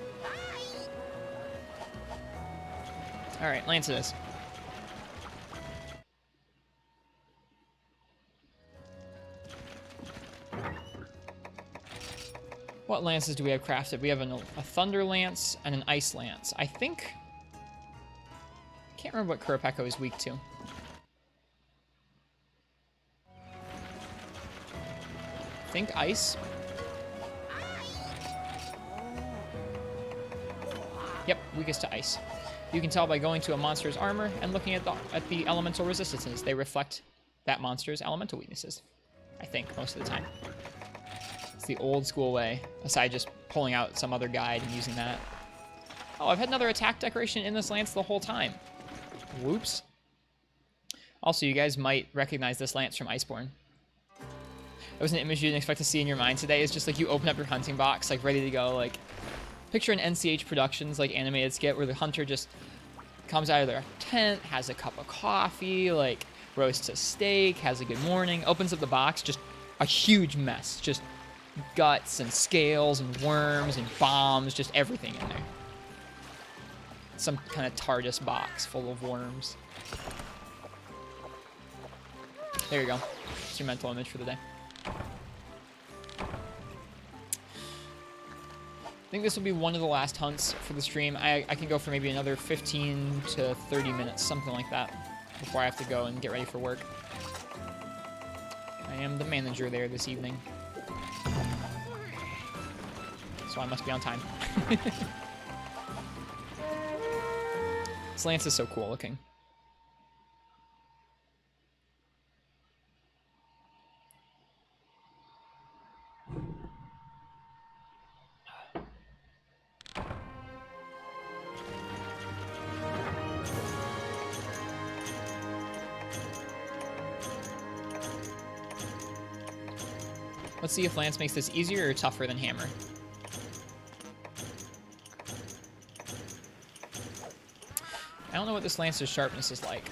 Alright, Lance it is. What lances do we have crafted? We have a Thunder Lance and an Ice Lance. I think... I can't remember what Kurapeko is weak to. I think Ice. Yep, weakest to Ice. You can tell by going to a monster's armor and looking at the elemental resistances. They reflect that monster's elemental weaknesses. I think, most of the time. It's the old school way, aside just pulling out some other guide and using that. Oh, I've had another attack decoration in this lance the whole time. Whoops. Also, you guys might recognize this lance from Iceborne. That was an image you didn't expect to see in your mind today. It's just like you open up your hunting box, like ready to go, like... Picture an NCH Productions, like, animated skit where the hunter just comes out of their tent, has a cup of coffee, like, roasts a steak, has a good morning, opens up the box, just a huge mess. Just guts and scales and worms and bombs, just everything in there. Some kind of TARDIS box full of worms. There you go. It's your mental image for the day. I think this will be one of the last hunts for the stream. I can go for maybe another 15 to 30 minutes, something like that, before I have to go and get ready for work. I am the manager there this evening. So I must be on time. This lance is so cool looking. Let's see if Lance makes this easier or tougher than Hammer. I don't know what this Lance's sharpness is like.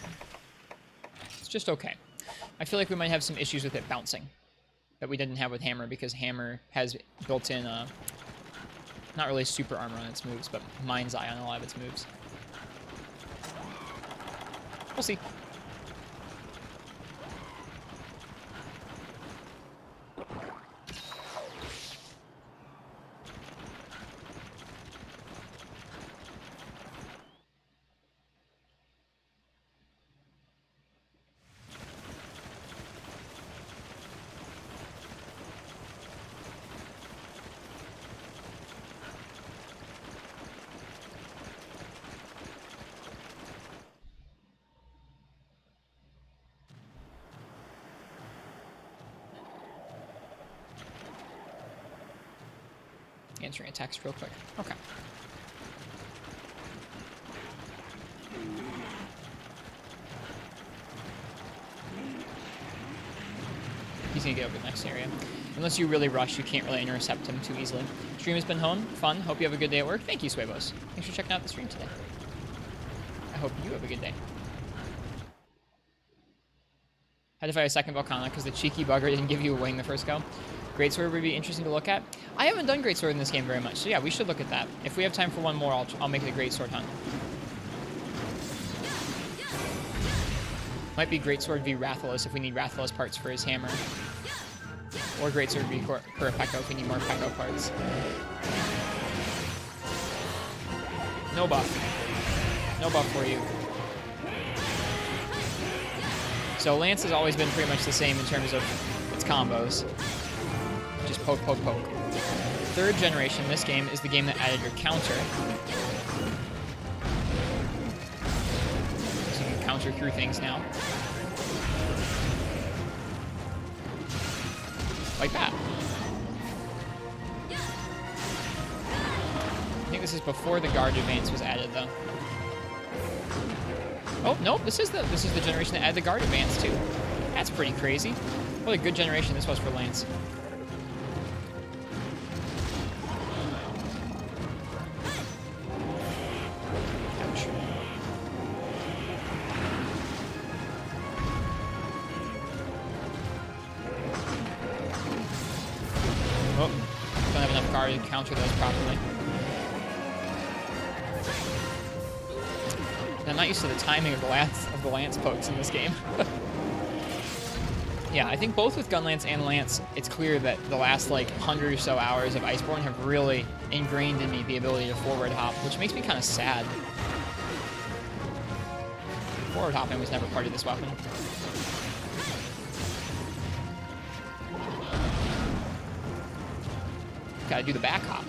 It's just okay. I feel like we might have some issues with it bouncing that we didn't have with Hammer, because Hammer has built-in, not really super armor on its moves, but Mind's Eye on a lot of its moves. We'll see. Answering a text real quick. Okay. He's gonna get over the next area. Unless you really rush, you can't really intercept him too easily. Stream has been fun. Hope you have a good day at work. Thank you, Suevos. Thanks for checking out the stream today. I hope you have a good day. Had to fight a second Volcana because the cheeky bugger didn't give you a wing the first go. Greatsword would be interesting to look at. I haven't done Greatsword in this game very much, so yeah, we should look at that. If we have time for one more, I'll make it a Greatsword hunt. Might be Greatsword v Rathalos if we need Rathalos parts for his hammer. Or Greatsword v Kurapeko if we need more Peko parts. No buff. No buff for you. So Lance has always been pretty much the same in terms of its combos. Just poke, poke, poke. Third generation, this game, is the game that added your counter. So you can counter through things now. Like that. I think this is before the guard advance was added, though. Oh, nope, this is the generation that added the guard advance, too. That's pretty crazy. What a good generation this was for Lance. Ouch. Oh, don't have enough guard to counter those properly. I'm not used to the timing of the lance pokes in this game. Yeah, I think both with Gunlance and Lance, it's clear that the last like 100 or so hours of Iceborne have really ingrained in me the ability to forward hop, which makes me kind of sad. Forward hopping was never part of this weapon. Gotta do the back hop.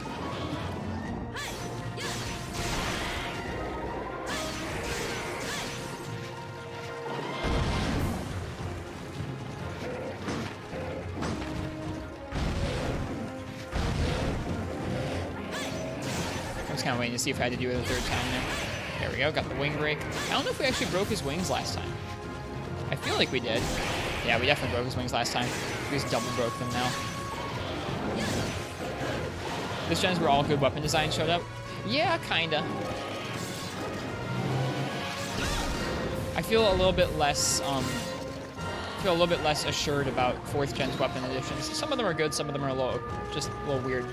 Kind of waiting to see if I had to do it a third time there. There we go, got the wing break. I don't know if we actually broke his wings last time. I feel like we did. Yeah, we definitely broke his wings last time. We just double broke them now. This gen's where all good weapon design showed up. Yeah, kinda. I feel a little bit less feel a little bit less assured about 4th gen's weapon additions. Some of them are good, some of them are just a little weird.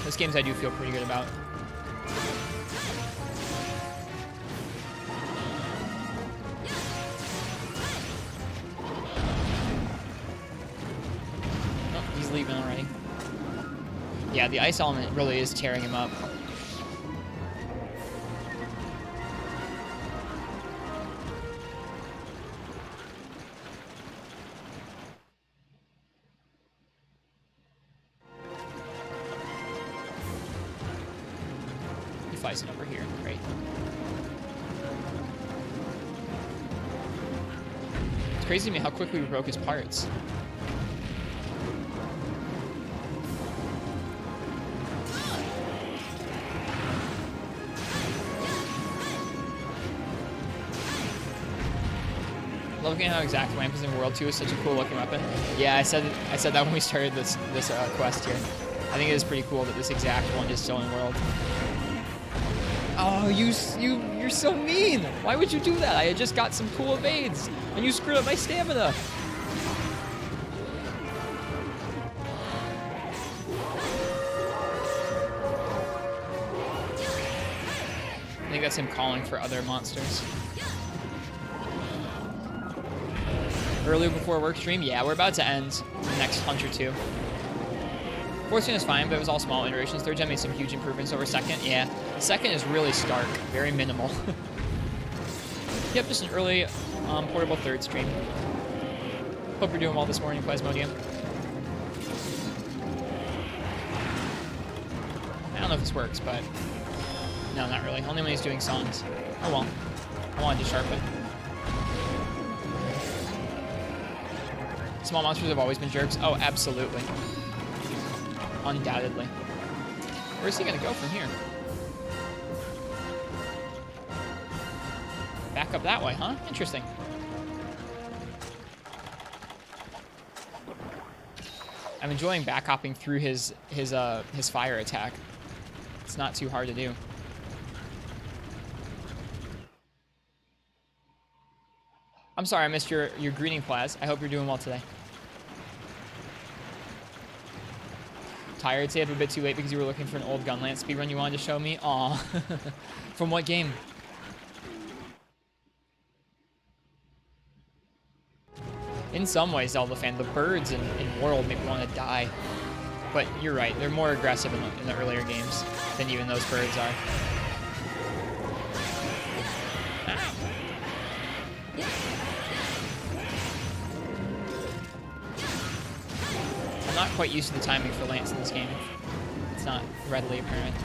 Those games I do feel pretty good about. Oh, he's leaving already. Yeah, the ice element really is tearing him up. Bison over here, right? It's crazy to me how quickly we broke his parts. Looking at how exact Lamp is in World 2 is such a cool looking weapon. Yeah, I said that when we started this quest here. I think it is pretty cool that this exact one is still in World. Oh, you're so mean! Why would you do that? I had just got some cool evades, and you screwed up my stamina! I think that's him calling for other monsters. Earlier before work stream? Yeah, we're about to end the next hunch or two. 4th gen is fine, but it was all small iterations. 3rd gen made some huge improvements over 2nd. Yeah, 2nd is really stark, very minimal. Yep, just an early portable 3rd stream. Hope you're doing well this morning, Plasmodium. I don't know if this works, but no, not really. Only when he's doing songs. Oh well, I wanted to sharpen. Small monsters have always been jerks. Oh, absolutely. Undoubtedly. Where's he gonna go from here? Back up that way, huh? Interesting. I'm enjoying back hopping through his fire attack. It's not too hard to do. I'm sorry I missed your greeting, Plaz. I hope you're doing well today. Tired, stayed up a bit too late because you were looking for an old Gunlance speedrun you wanted to show me? Aw. From what game? In some ways, Zelda fan, the birds in World make me want to die. But you're right, they're more aggressive in the earlier games than even those birds are. I'm not quite used to the timing for Lance in this game. It's not readily apparent.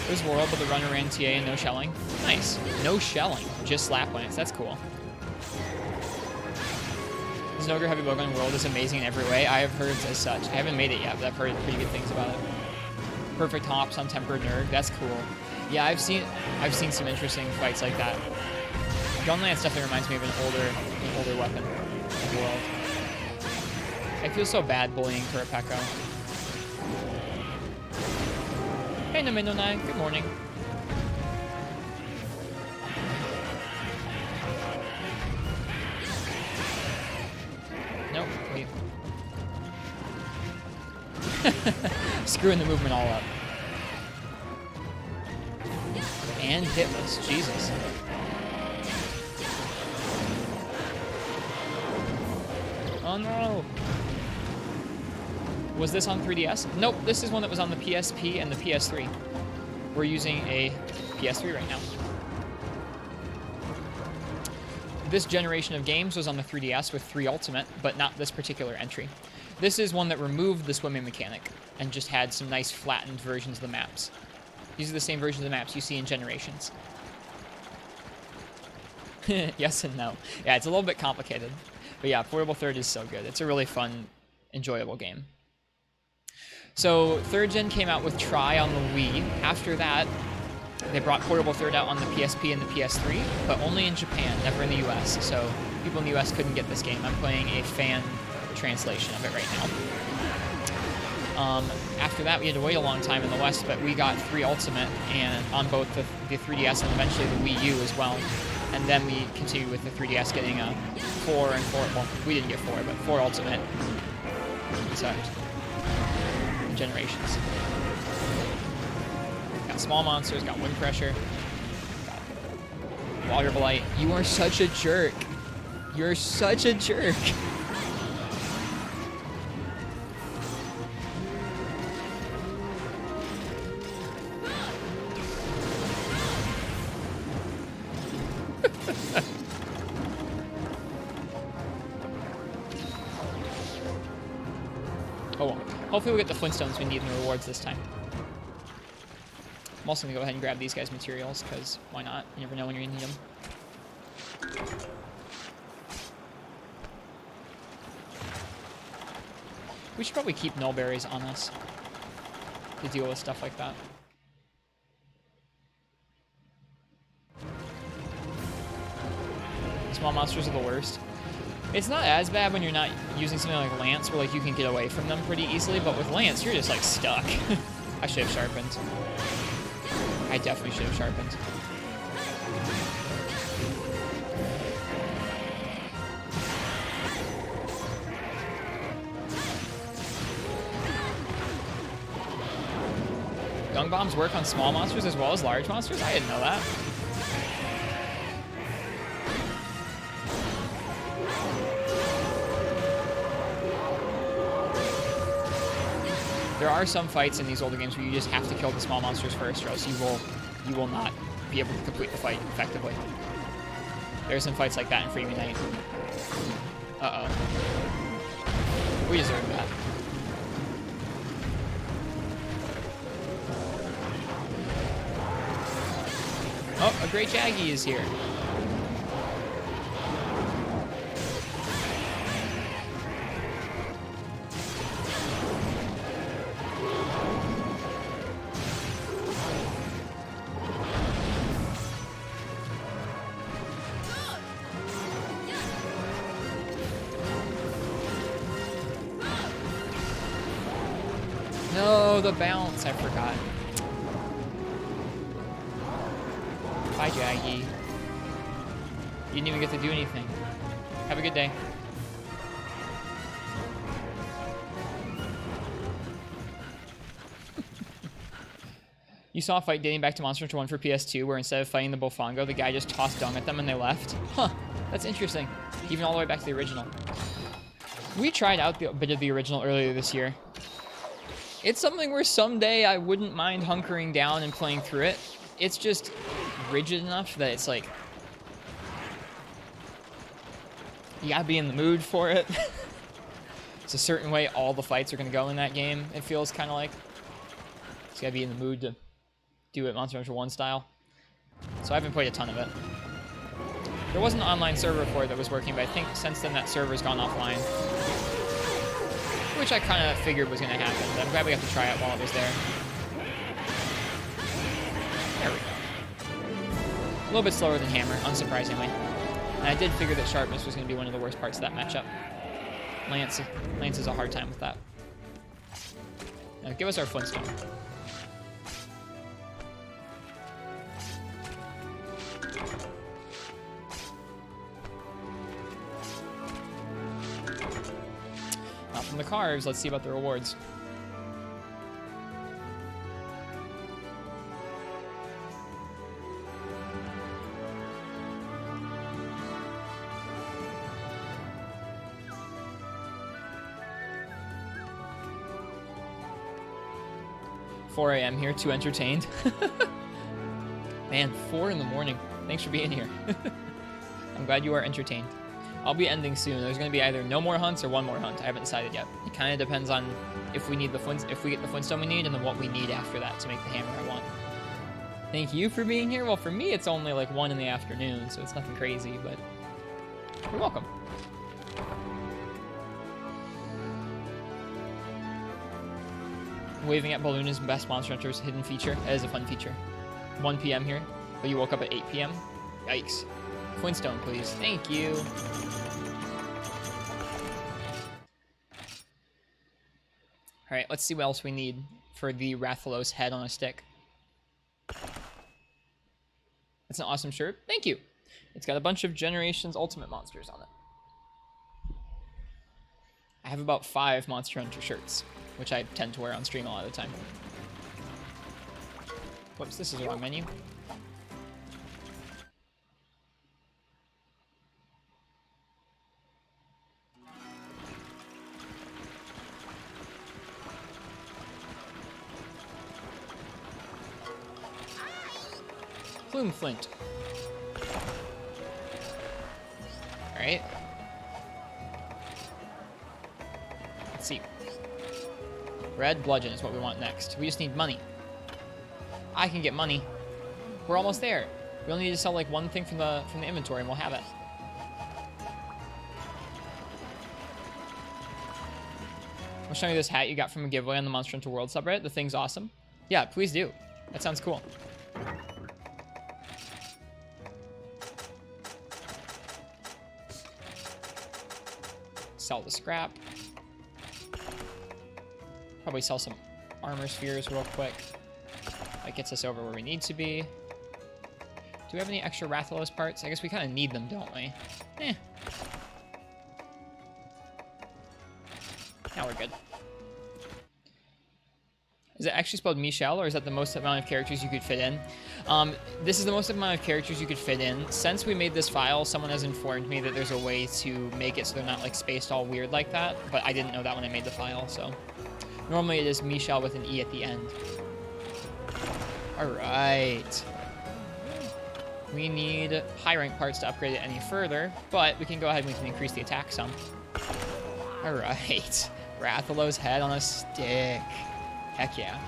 It was World, but the runner ran TA and no shelling. Nice. No shelling. Just slap Lance. That's cool. Snogre Heavy Bowgun World is amazing in every way. I have heard as such. I haven't made it yet, but I've heard pretty good things about it. Perfect hops on Tempered Nerd. That's cool. Yeah, I've seen some interesting fights like that. Gunlance definitely reminds me of an older weapon in the world. I feel so bad bullying Kurapeko. Hey, Nomino9. Good morning. Nope, wait. Screwing the movement all up. And hitless, Jesus. Oh no! Was this on 3DS? Nope, this is one that was on the PSP and the PS3. We're using a PS3 right now. This generation of games was on the 3DS with 3 Ultimate, but not this particular entry. This is one that removed the swimming mechanic and just had some nice flattened versions of the maps. These are the same versions of the maps you see in Generations. Yes and no. Yeah, it's a little bit complicated. But yeah, Portable 3rd is so good. It's a really fun, enjoyable game. So 3rd Gen came out with Tri on the Wii. After that, They brought Portable Third out on the PSP and the PS3, but only in Japan, never in the US. So people in the US couldn't get this game. I'm playing a fan translation of it right now. After that, we had to wait a long time in the West, but we got 3 Ultimate and on both the 3DS and eventually the Wii U as well. And then we continued with the 3DS getting 4 and 4. Well, we didn't get 4, but 4 Ultimate. So, generations. Got Small Monsters, got Wind Pressure, got Water Blight. You are such a jerk. You're such a jerk. Oh well. Hopefully we'll get the Flintstones we need in the rewards this time. I'm also going to go ahead and grab these guys' materials, because why not? You never know when you're going to need them. We should probably keep null berries on us to deal with stuff like that. Small monsters are the worst. It's not as bad when you're not using something like Lance, where like you can get away from them pretty easily, but with Lance, you're just like stuck. I should have sharpened. I definitely should have sharpened. Dung bombs work on small monsters as well as large monsters? I didn't know that. There are some fights in these older games where you just have to kill the small monsters first, or else you will not be able to complete the fight effectively. There are some fights like that in Freebie Night. Uh-oh. We deserve that. Oh, a Great Jaggy is here. No, the bounce, I forgot. Bye, Jaggy. You didn't even get to do anything. Have a good day. You saw a fight dating back to Monster Hunter 1 for PS2 where instead of fighting the Bofongo, the guy just tossed dung at them and they left? Huh, that's interesting. Even all the way back to the original. We tried out a bit of the original earlier this year. It's something where someday I wouldn't mind hunkering down and playing through it. It's just rigid enough that it's like, you gotta be in the mood for it. It's a certain way all the fights are gonna go in that game, it feels kind of like. You gotta be in the mood to do it Monster Hunter 1 style. So I haven't played a ton of it. There was an online server for it that was working, but I think since then that server's gone offline. Which I kind of figured was going to happen, but I'm glad we got to try it while it was there. There we go. A little bit slower than Hammer, unsurprisingly. And I did figure that sharpness was going to be one of the worst parts of that matchup. Lance is a hard time with that. Now, give us our Flintstone. Not from the carves, let's see about the rewards. $4 a.m. here, too entertained. Man, 4 in the morning. Thanks for being here. I'm glad you are entertained. I'll be ending soon. There's going to be either no more hunts or one more hunt. I haven't decided yet. It kind of depends on if we need if we get the Flintstone we need, and then what we need after that to make the hammer I want. Thank you for being here. Well, for me, it's only like 1 in the afternoon, so it's nothing crazy, but you're welcome. Waving at balloon is best Monster Hunter's hidden feature. That is a fun feature. 1 p.m. here, but you woke up at 8 p.m. Yikes. Flintstone, please. Thank you. All right, let's see what else we need for the Rathalos head on a stick. That's an awesome shirt. Thank you. It's got a bunch of Generations Ultimate monsters on it. I have about 5 Monster Hunter shirts, which I tend to wear on stream a lot of the time. Whoops, this is the wrong menu. Plume Flint. Alright. Let's see. Red Bludgeon is what we want next. We just need money. I can get money. We're almost there. We only need to sell like one thing from the inventory and we'll have it. I'll show you this hat you got from a giveaway on the Monster Hunter World subreddit. The thing's awesome. Yeah, please do. That sounds cool. Sell the scrap. Probably sell some armor spheres real quick. That gets us over where we need to be. Do we have any extra Rathalos parts? I guess we kind of need them, don't we? Eh. Now we're good. Is it actually spelled Michelle, or is that the most amount of characters you could fit in? This is the most amount of characters you could fit in. Since we made this file, someone has informed me that there's a way to make it so they're not like spaced all weird like that, but I didn't know that when I made the file, so. Normally it is Michelle with an E at the end. All right. We need high rank parts to upgrade it any further, but we can go ahead and we can increase the attack some. All right. Rathalos head on a stick. Heck yeah.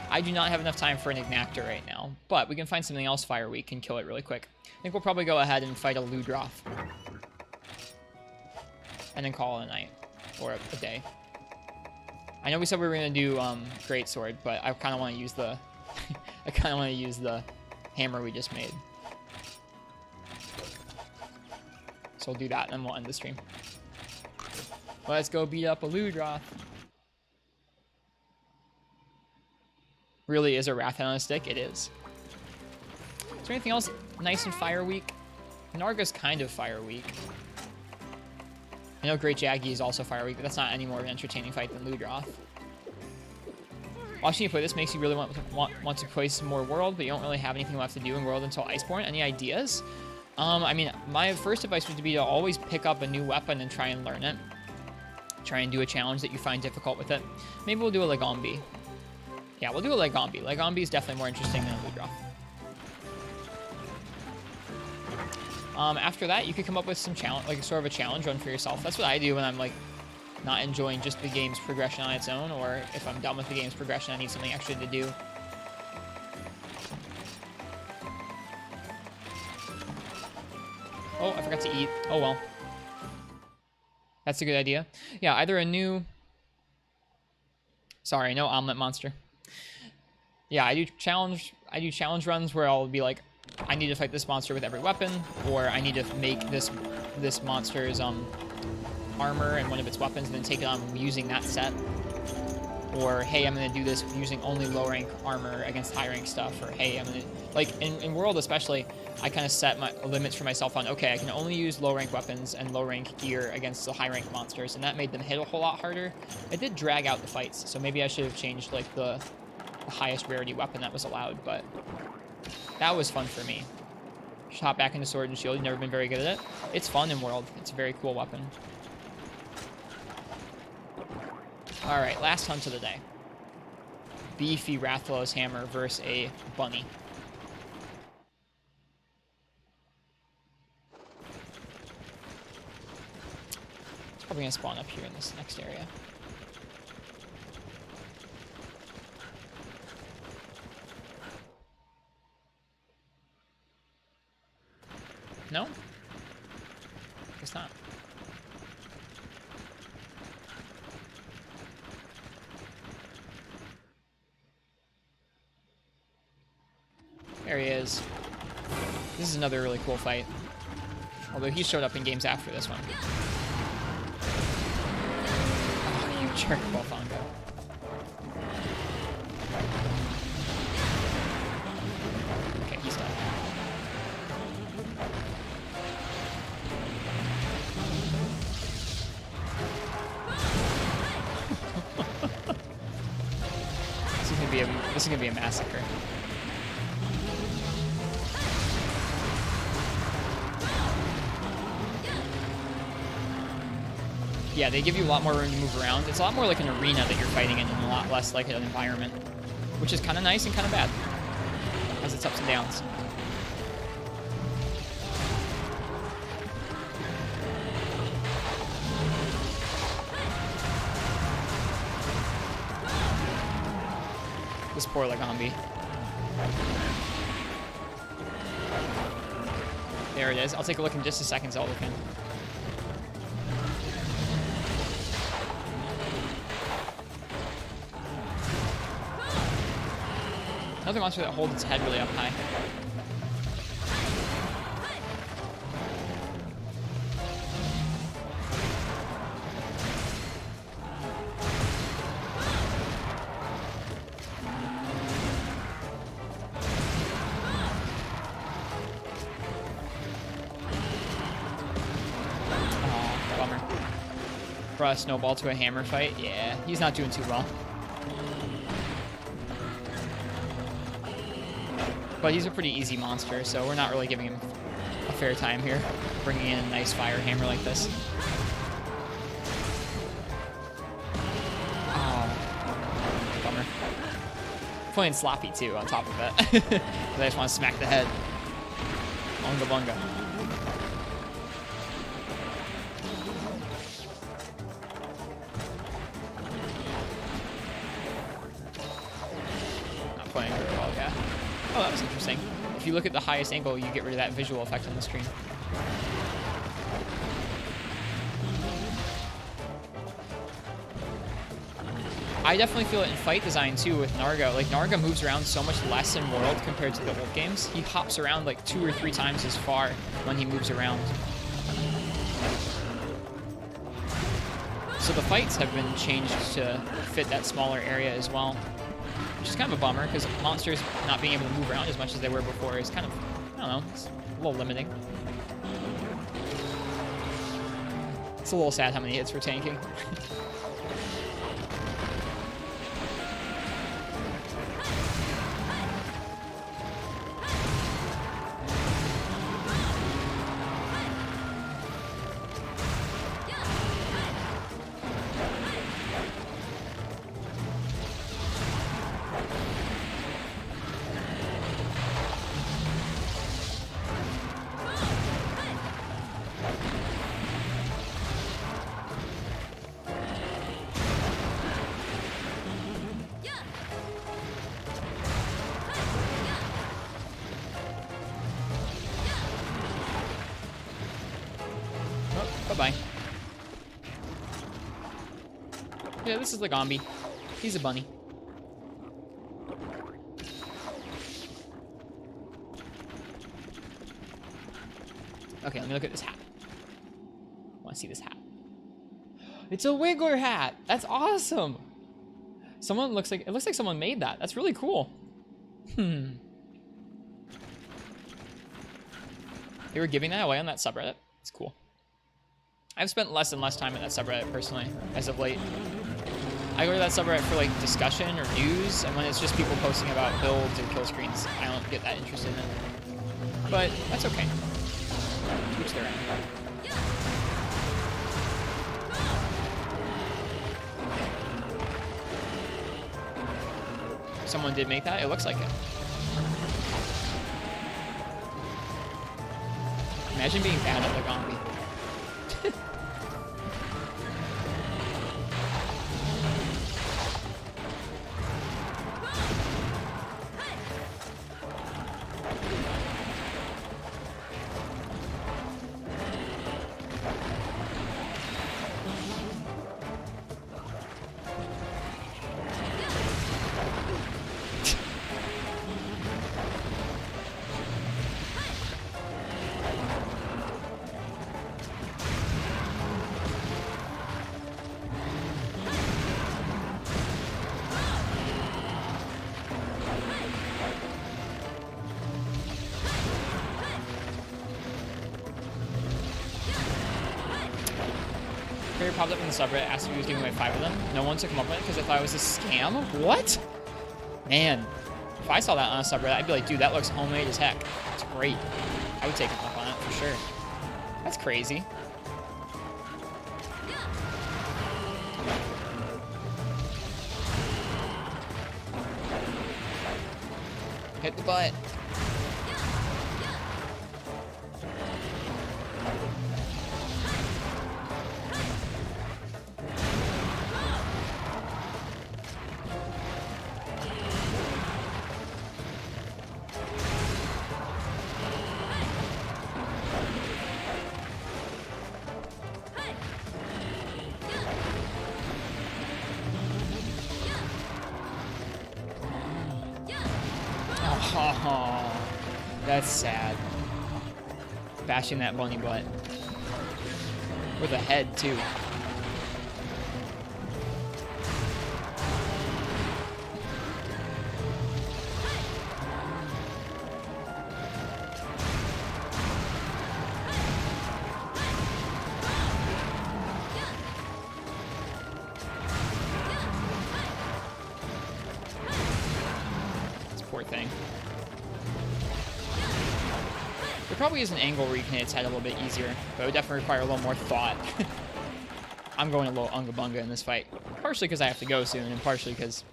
I do not have enough time for an Ignactor right now, but we can find something else fire weak and kill it really quick. I think we'll probably go ahead and fight a Ludroth. And then call it a night. Or a day. I know we said we were going to do Greatsword, but I kind of want to use the... I kind of want to use the hammer we just made. So we'll do that, and then we'll end the stream. Let's go beat up a Ludroth. Really is a Wrath on a stick? It is. Is there anything else nice and fire weak? Narga's kind of fire weak. I know Great Jaggy is also fire weak, but that's not any more of an entertaining fight than Ludroth. Watching you play this makes you really want to play some more World, but you don't really have anything left to do in World until Iceborne. Any ideas? I mean, my first advice would be to always pick up a new weapon and try and learn it. Try and do a challenge that you find difficult with it. Maybe we'll do a Legombi. Yeah, we'll do a Legombi. Legombi is definitely more interesting than a Ludroth. After that, you could come up with some challenge, like sort of a challenge run for yourself. That's what I do when I'm like not enjoying just the game's progression on its own, or if I'm done with the game's progression, I need something extra to do. Oh, I forgot to eat. Oh well. That's a good idea. Yeah, either a new... Sorry, no omelet monster. Yeah, I do challenge runs where I'll be like, I need to fight this monster with every weapon, or I need to make this monster's armor and one of its weapons and then take it on using that set. Or, hey, I'm going to do this using only low-rank armor against high-rank stuff. Or, hey, I'm going to... Like, in World especially, I kind of set my limits for myself on, okay, I can only use low-rank weapons and low-rank gear against the high-rank monsters, and that made them hit a whole lot harder. It did drag out the fights, so maybe I should have changed, like, the highest rarity weapon that was allowed, but that was fun for me. Just hop back into Sword and Shield. You've never been very good at it. It's fun in World. It's a very cool weapon. Alright, last hunt of the day. Beefy Rathalos hammer versus a bunny. It's probably going to spawn up here in this next area. No? Guess not. There he is. This is another really cool fight. Although he showed up in games after this one. Oh, you jerk, Bofongo. Okay, he's done. This is gonna be a massacre. Yeah, they give you a lot more room to move around. It's a lot more like an arena that you're fighting in and a lot less like an environment, which is kind of nice and kind of bad. Has its ups and downs. This poor Lagambi. There it is. I'll take a look in just a second, so I'll look in. Another monster that holds its head really up high. Aw, bummer. Brought a snowball to a hammer fight. Yeah, he's not doing too well. But he's a pretty easy monster, so we're not really giving him a fair time here, bringing in a nice fire hammer like this. Oh, bummer. Playing sloppy too, on top of it. I just want to smack the head. Bunga bunga. Not playing very well, yeah. Oh, that was interesting. If you look at the highest angle, you get rid of that visual effect on the screen. I definitely feel it in fight design too with Narga. Like, Narga moves around so much less in World compared to the old games. He hops around like 2 or 3 times as far when he moves around. So the fights have been changed to fit that smaller area as well. Which is kind of a bummer, because monsters not being able to move around as much as they were before is kind of, I don't know, it's a little limiting. It's a little sad how many hits we're tanking. Bye-bye. Yeah, this is Lagambi. He's a bunny. Okay, let me look at this hat. I want to see this hat. It's a Wiggler hat! That's awesome! It looks like someone made that. That's really cool. They were giving that away on that subreddit. It's cool. I've spent less and less time in that subreddit personally, as of late. I go to that subreddit for like discussion or news, and when it's just people posting about builds or kill screens, I don't get that interested in it. But that's okay. To each their own. Someone did make that? It looks like it. Imagine being bad at Lagambi. story popped up in the subreddit, asked if he was giving away 5 of them. No one took him up on it because they thought it was a scam. What? Man, if I saw that on a subreddit, I'd be like, dude, that looks homemade as heck. It's great. I would take him up on it for sure. That's crazy. Hit the butt. Oh, that's sad. Bashing that bunny butt. With a head, too. This poor thing. There probably is an angle where you can hit its head a little bit easier, but it would definitely require a little more thought. I'm going a little unga bunga in this fight, partially because I have to go soon, and partially because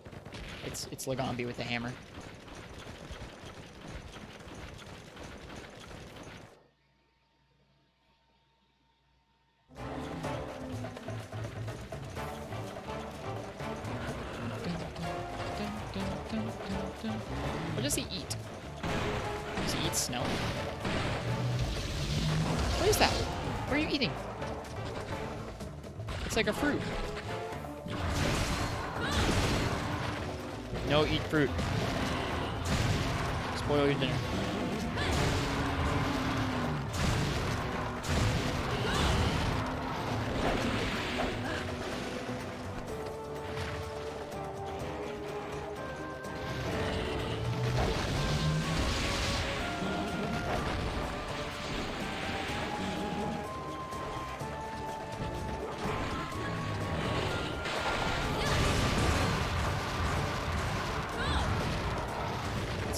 it's Lagambi with the hammer. What does he eat? Does he eat snow? What is that? What are you eating? It's like a fruit. No, eat fruit. Spoil your dinner.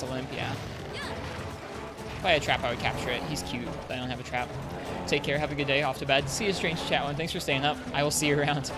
Olympia. If I had a trap, I would capture it. He's cute, but I don't have a trap. Take care. Have a good day. Off to bed. See you, strange chat one. Thanks for staying up. I will see you around.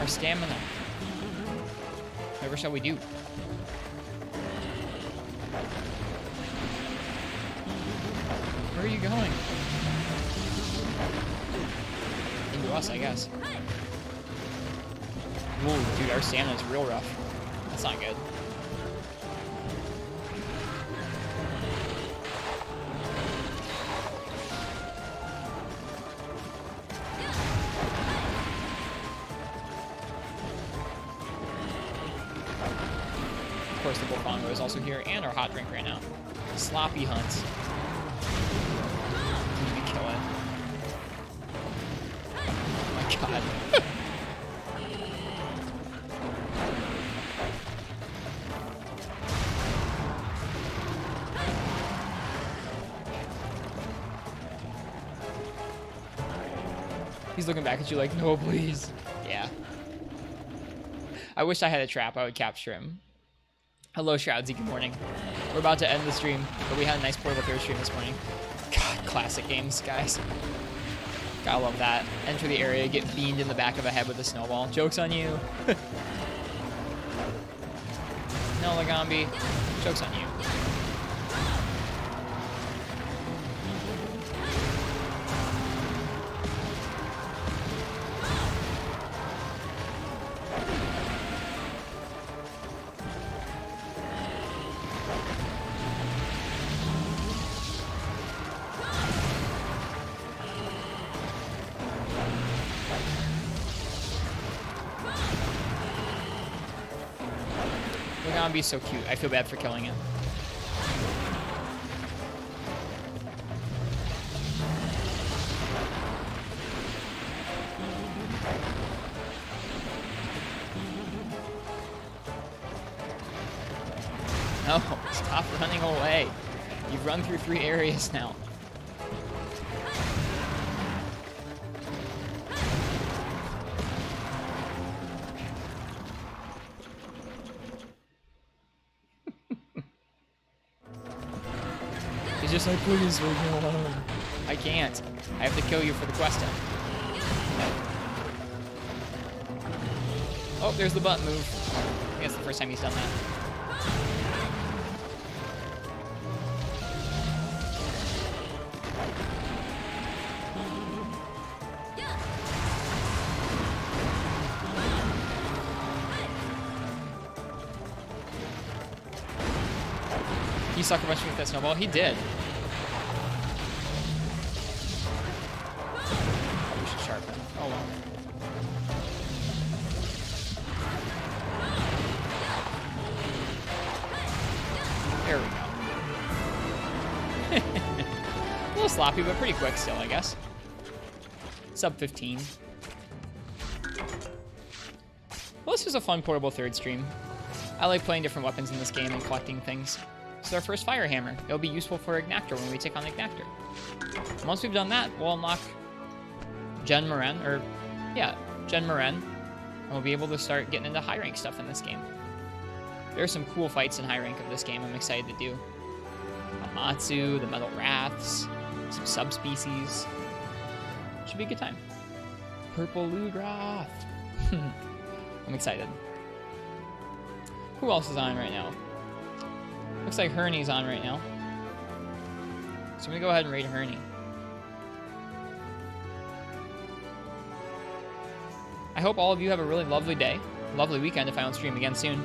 Stamina. Whatever shall we do? Where are you going? Into us, I guess. Ooh, dude, our stamina's real rough. That's not good. Of course, the Bullfongo is also here, and our hot drink right now. Sloppy Hunt. Need to kill it. Oh my god. He's looking back at you like, no, please. Yeah. I wish I had a trap. I would capture him. Hello, Shroudsy. Good morning. We're about to end the stream, but we had a nice portable 3rd stream this morning. God, classic games, guys. Gotta love that. Enter the area, get beamed in the back of the head with a snowball. Joke's on you. No, Lagambi. Joke's on you. Lagambi's so cute. I feel bad for killing him. No, stop running away. You've run through 3 areas now. He's just like, please leave me alone. I can't. I have to kill you for the quest end. Oh, there's the button move. I think that's the first time he's done that. He sucker punched me with that snowball. He did. We should sharpen. Oh well. There we go. A little sloppy, but pretty quick still, I guess. Sub 15. Well, this was a fun portable 3rd stream. I like playing different weapons in this game and collecting things. This is our first fire hammer. It'll be useful for Ignactor when we take on Ignactor. Once we've done that, we'll unlock Gen Moren, and we'll be able to start getting into high rank stuff in this game. There are some cool fights in high rank of this game I'm excited to do. Amatsu, the Metal Wraths, some subspecies. Should be a good time. Purple Lugrath. I'm excited. Who else is on right now? Looks like Herney's on right now. So I'm gonna go ahead and raid Herney. I hope all of you have a really lovely day, lovely weekend if I don't stream again soon.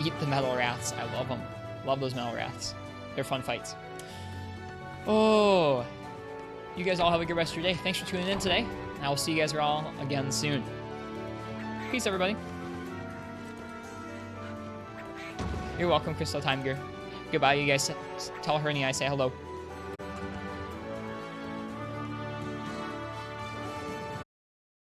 Eat the Metal Wraths. I love them. Love those Metal Wraths. They're fun fights. Oh, you guys all have a good rest of your day. Thanks for tuning in today. And I will see you guys all again soon. Peace, everybody. You're welcome, Crystal Time Gear. Goodbye, you guys. Tell Herney I say hello.